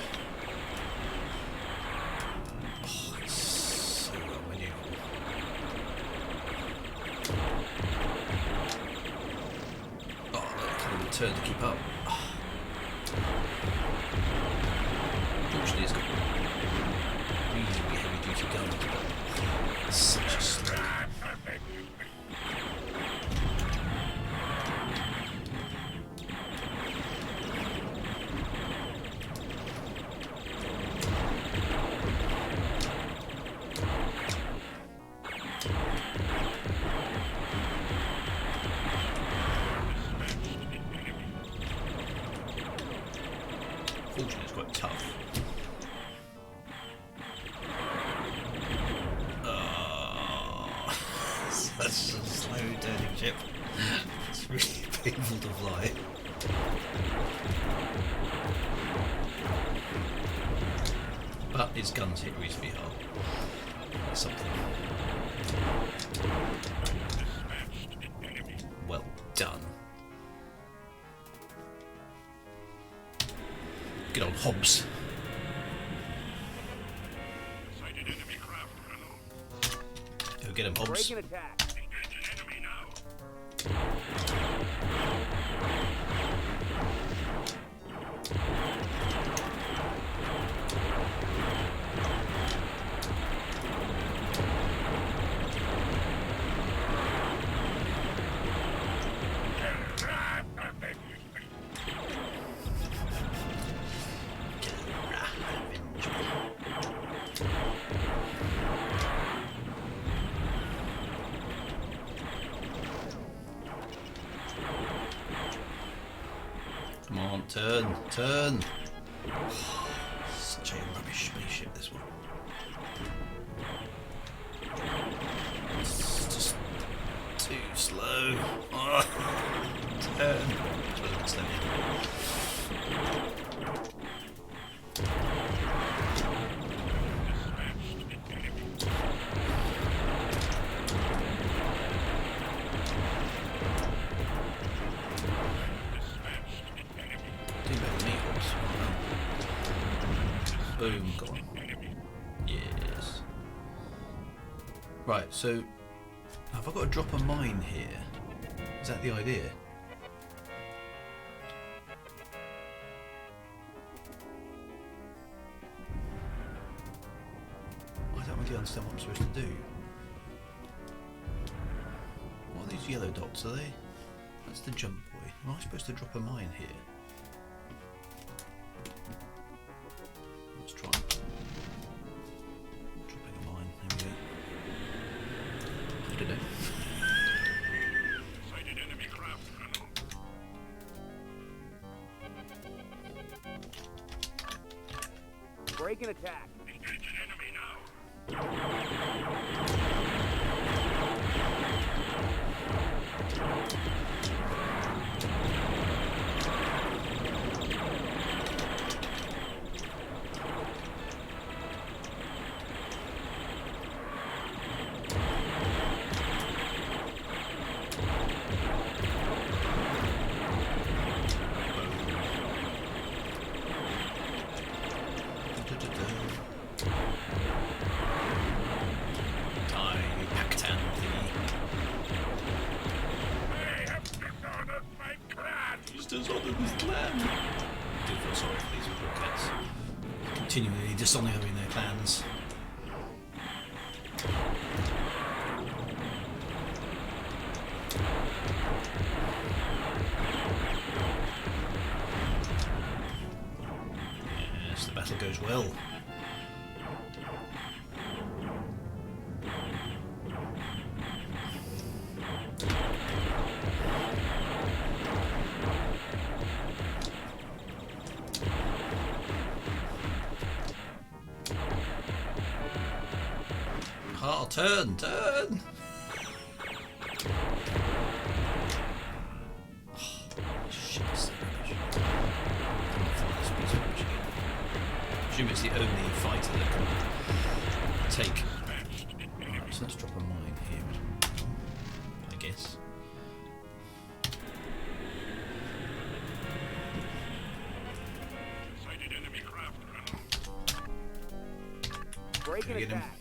Turn to keep up. Fortunately, it's got reasonably heavy duty guns, but it's such a slow. tough. Such a slow turning ship. It's really painful to fly. But its guns hit reasonably hard. That's something. Well done. Good old Hobbs. Go get him, Hobbs. Break and attack. Come on, turn. Such a rubbish spaceship, this one. It's just too slow. Turn. It's slow. Boom, gone. Yes. Right, so have I got to drop a mine here? Is that the idea? I don't really understand what I'm supposed to do. What are these yellow dots, are they? That's the jump buoy. Am I supposed to drop a mine here? Let's try. Dropping a mine. There we go. I don't know. Sighted enemy craft, Colonel. Break and attack. Engage an enemy now. Continually dishonouring their clans. Yes, the battle goes well. Oh, turn! Oh, shit, this is rubbish. I assume it's the only fighter that can take. Right, so let's drop a mine here, I guess. Sighted enemy craft, Colonel. Break and attack.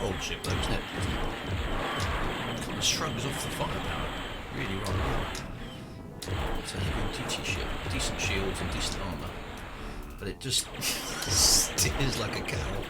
Old ship though, isn't it? Kind of shrugs off the firepower really rather well. It's a heavy duty ship, decent shields and decent armour, but it just steers like a cow.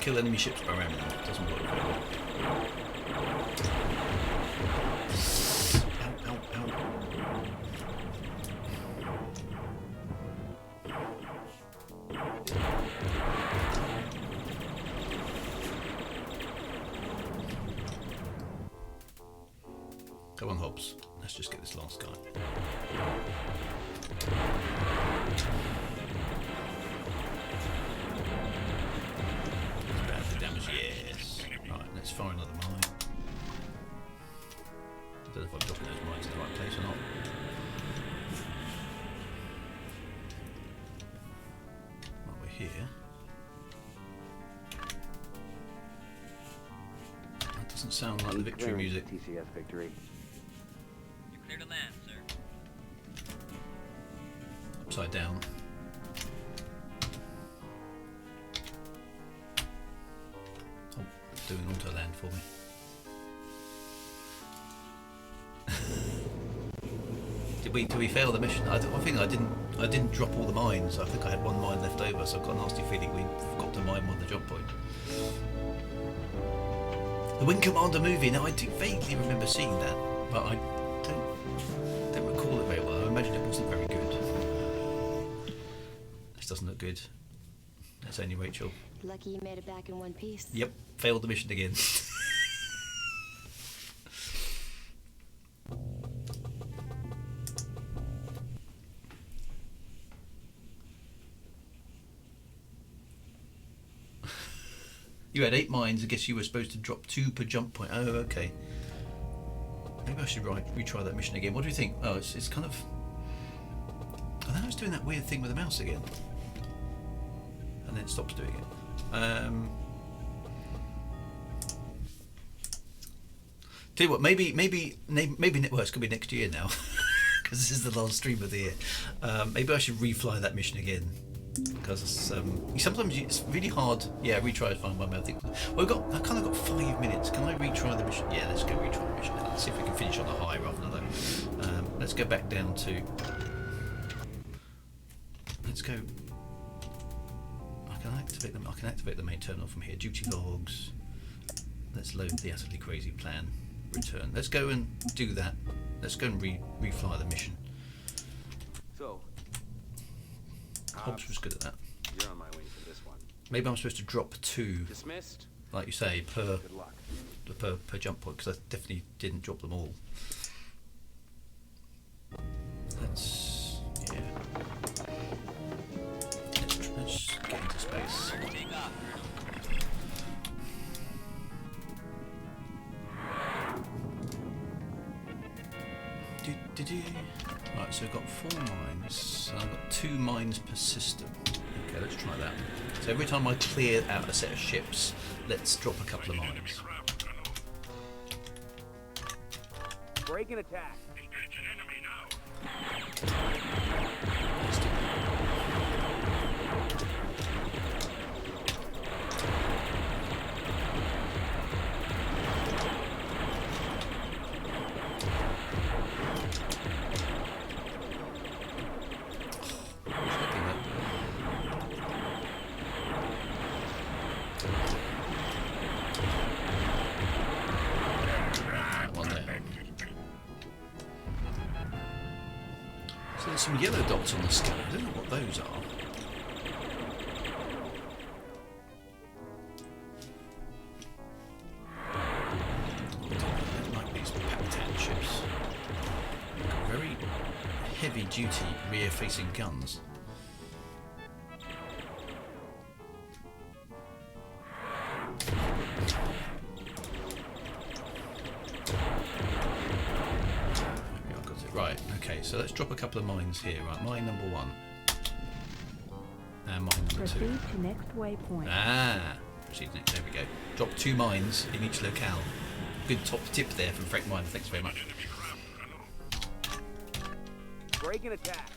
kill enemy ships by ramming them. It doesn't work very well. Ow, ow, ow. Come on, Hobbs. Let's just get this last guy. Bad for damage, yes. Right, let's fire another mine. I don't know if I'm dropping those mines in the right place or not. Right, we're here. That doesn't sound like the victory music. TCS Victory. You're clear to land, sir. Upside down. Oh, doing auto land for me. Did we fail the mission? I think I didn't drop all the mines. I think I had one mine left over, so I've got a nasty feeling we forgot to mine one of the jump point. The Wing Commander movie. Now I do vaguely remember seeing that, but I don't recall it very well. I imagine it wasn't very good. This doesn't look good. That's only Rachel. Lucky you made it back in one piece. Yep, failed the mission again. You had 8 mines. I guess you were supposed to drop 2 per jump point. Oh, okay. Maybe I should retry that mission again. What do you think? Oh, it's kind of... I think I was doing that weird thing with the mouse again. And then it stops doing it. Tell you what, maybe well, it's gonna be next year now, because this is the last stream of the year. Maybe I should refly that mission again, because sometimes it's really hard. Yeah, retry is fine. I think. Well, I've kind of got 5 minutes. Can I retry the mission? Yeah, let's go retry the mission. Let's see if we can finish on a high rather than a low. Let's go back down to. Let's go. I can activate the main terminal from here. Duty logs. Let's load the utterly crazy plan. Return. Let's go and do that. Let's go and refly the mission. So, Hobbs was good at that. you're on my wing for this one. Maybe I'm supposed to drop 2. Dismissed. Like you say, per Good luck. per jump point, because I definitely didn't drop them all. Let's get into space. Take off. Right, so we've got 4 mines, and I've got 2 mines per system. Okay, let's try that. So every time I clear out a set of ships, let's drop a couple of mines. Break and attack. Let's do that. Some yellow dots on the sky. I don't know what those are. Like these Pakistan ships. Very heavy duty rear facing guns. Right, okay, so let's drop a couple of mines here. Right, mine number 1. And mine number 2. Proceed to next waypoint. Proceed to next, there we go. Drop 2 mines in each locale. Good top tip there from Frank Miner, thanks very much. Break and attack.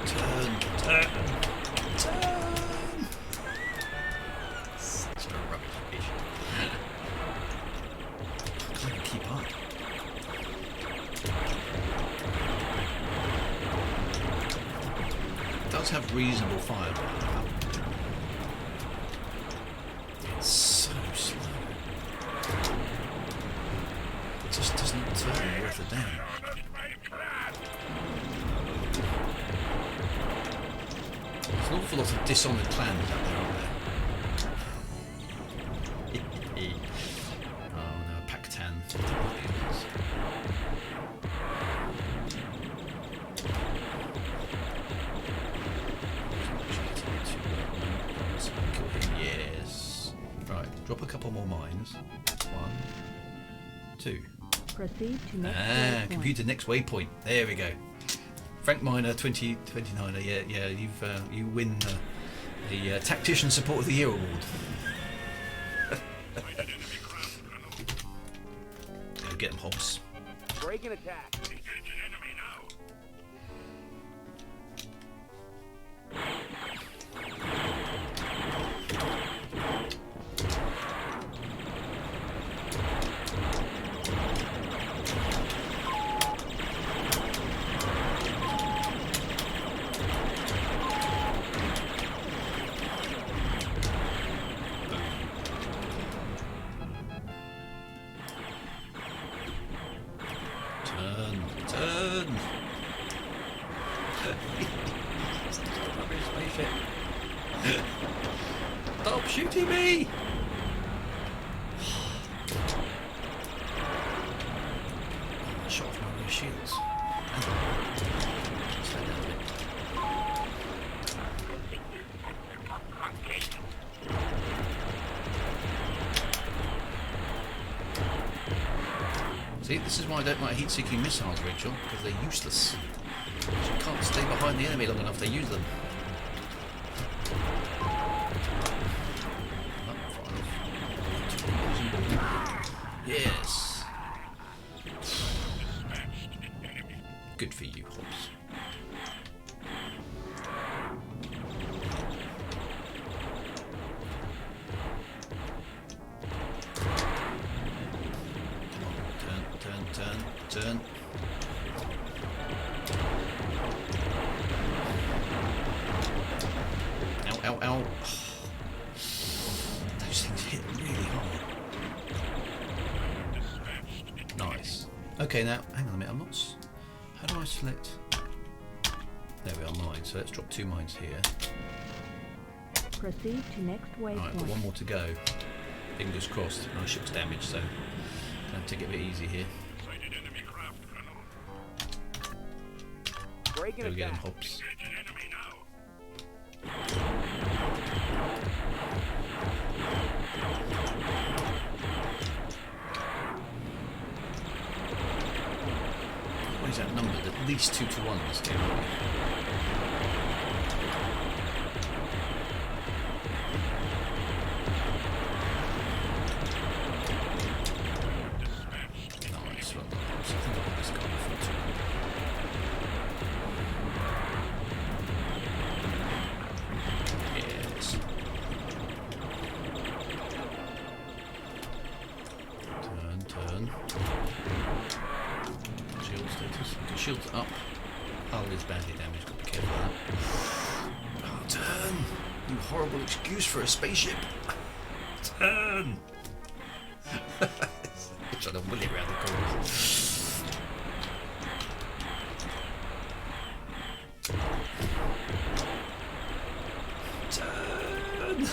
Turn. Such a rubbish mission. I can't even keep up. does have reasonable firepower. It's so slow. It just doesn't turn worth a damn. There's an awful lot of Dishonored clans out there, aren't there? Oh no, Paktan. Yes. Right, drop a couple more mines. 1, 2. Proceed to next waypoint. Computer next waypoint. There we go. Frank Miner, 2029er. Yeah. You win the Tactician Support of the Year award. Go get them, Hobbs. Break and attack. Stop shooting me! I shot off my new shields. Slow down a bit. See, this is why I don't like heat-seeking missiles, Rachel, because they're useless. You can't stay behind the enemy long enough to use them. Yes. Good for you, Hobbs. Turn. Ow. Those things hit really hard. Nice. Okay, now, hang on a minute, how do I select? There we are, mines. So let's drop 2 mines here. Proceed to next waypoint. Right, got 1 more to go. Fingers crossed. My ship's damaged, so I have to take it a bit easy here. Go get them, Hobbs. What is that numbered? At least 2 to 1 this game. Nice one. I think I'll put this guy before 2. Turn. Shield status. Okay, shields up. Hull is badly damaged, got to be careful of that. Oh, turn! You horrible excuse for a spaceship! Turn! Trying to will it round the corners. Turn!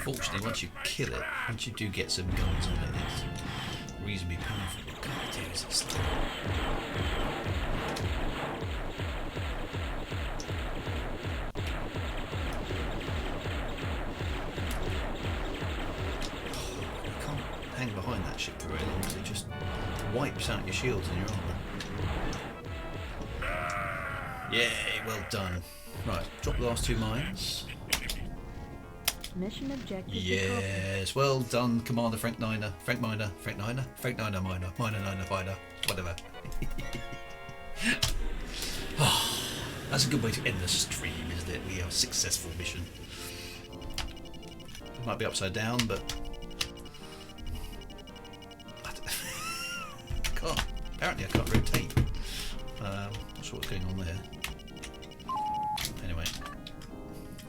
Fortunately, once you kill it, once you do get some guns on it, it's reasonably powerful. God, dear, is it slow? You can't hang behind that ship for very long because it just wipes out your shields and your armour. Yay, well done. Right, drop the last 2 mines. Mission objective. Yes, well done, Commander Frank Miner, whatever. Oh, that's a good way to end the stream, isn't it? We have a successful mission. It might be upside down, but apparently I can't rotate. Not sure what's going on there. Anyway.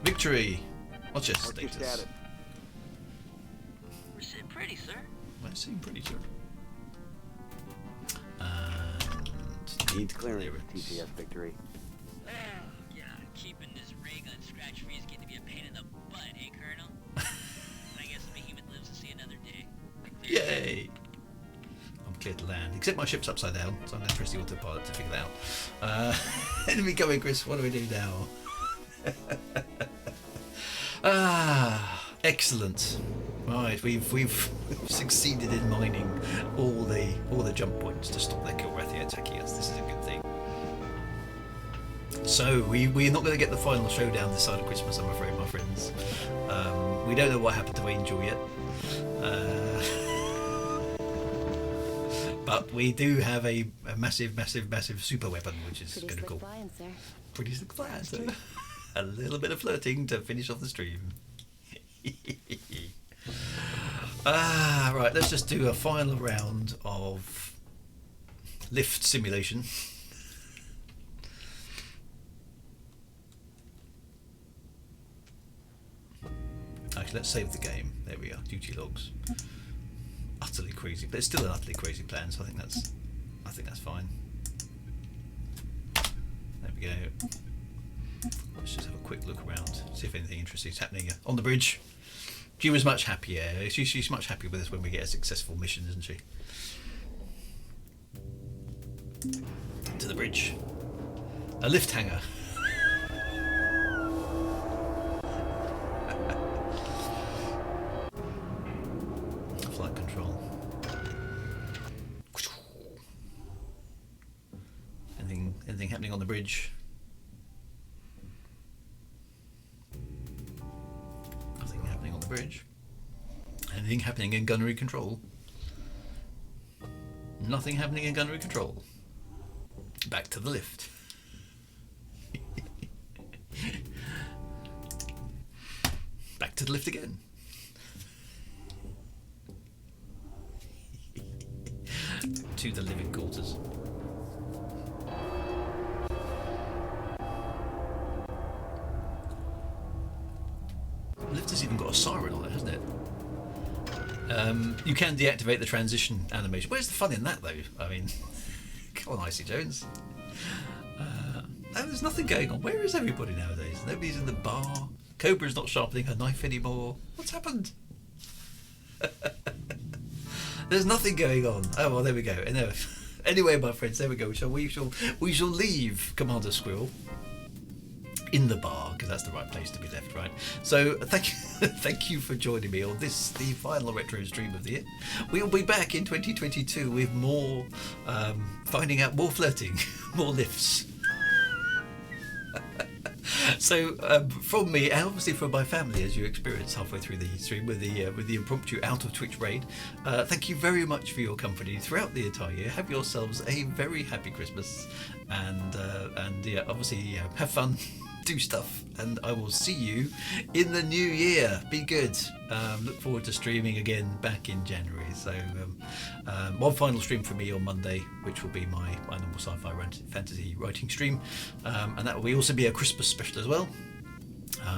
Victory! What's your status? We're sitting pretty, sir. We're sitting pretty, sir. Needs clearance, TCS Victory. Oh, God, keeping this ray gun scratch-free is getting to be a pain in the butt, eh, Colonel? I guess Behemoth lives to see another day. Yay! I'm cleared to land, except my ship's upside down, so I'm going to press the autopilot to figure that out. Enemy coming, Chris. What do we do now? Excellent. Right, we've succeeded in mining all the jump points to stop their Kilrathi attacking us. This is a good thing. So we're not going to get the final showdown this side of Christmas, I'm afraid, my friends. We don't know what happened to Angel yet. But we do have a massive super weapon, which is going to go pretty slick flying, sir. A little bit of flirting to finish off the stream. Right, let's just do a final round of lift simulation. Actually, let's save the game. There we are. Duty logs. Utterly crazy, but it's still an utterly crazy plan, so I think that's fine. There we go. Let's just have a quick look around, see if anything interesting is happening on the bridge. She was much happier. She's much happier with us when we get a successful mission, isn't she? To the bridge. A lift hangar. Flight control. Anything happening on the bridge? Bridge. Anything happening in gunnery control? Nothing happening in gunnery control. Back to the lift. Back to the lift again. To the living quarters. Lift has even got a siren on it, hasn't it? You can deactivate the transition animation. Where's the fun in that, though? I mean, come on, Icy Jones. There's nothing going on. Where is everybody nowadays? Nobody's in the bar. Cobra's not sharpening her knife anymore. What's happened? There's nothing going on. Oh well, there we go. Anyway, my friends, there we go. We shall leave Commander Squirrel in the bar, because that's the right place to be left, right? So thank you for joining me on this, the final retro stream of the year. We'll be back in 2022 with more finding out more flirting, more lifts. So from me, and obviously from my family, as you experienced halfway through the stream with the impromptu out of Twitch raid, thank you very much for your company throughout the entire year. Have yourselves a very happy Christmas, and yeah, obviously have fun. Do stuff, and I will see you in the new year. Be good. Look forward to streaming again back in January. So one final stream for me on Monday, which will be my normal sci-fi fantasy writing stream, and that will also be a Christmas special as well.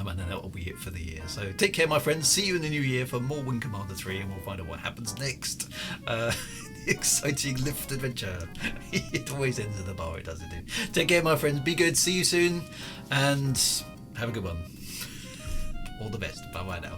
And then that will be it for the year. So take care, my friends. See you in the new year for more Wing Commander 3, and we'll find out what happens next. Exciting lift adventure. It always ends in the bar, it does indeed. Take care, my friends. Be good. See you soon, and have a good one. All the best. Bye bye now.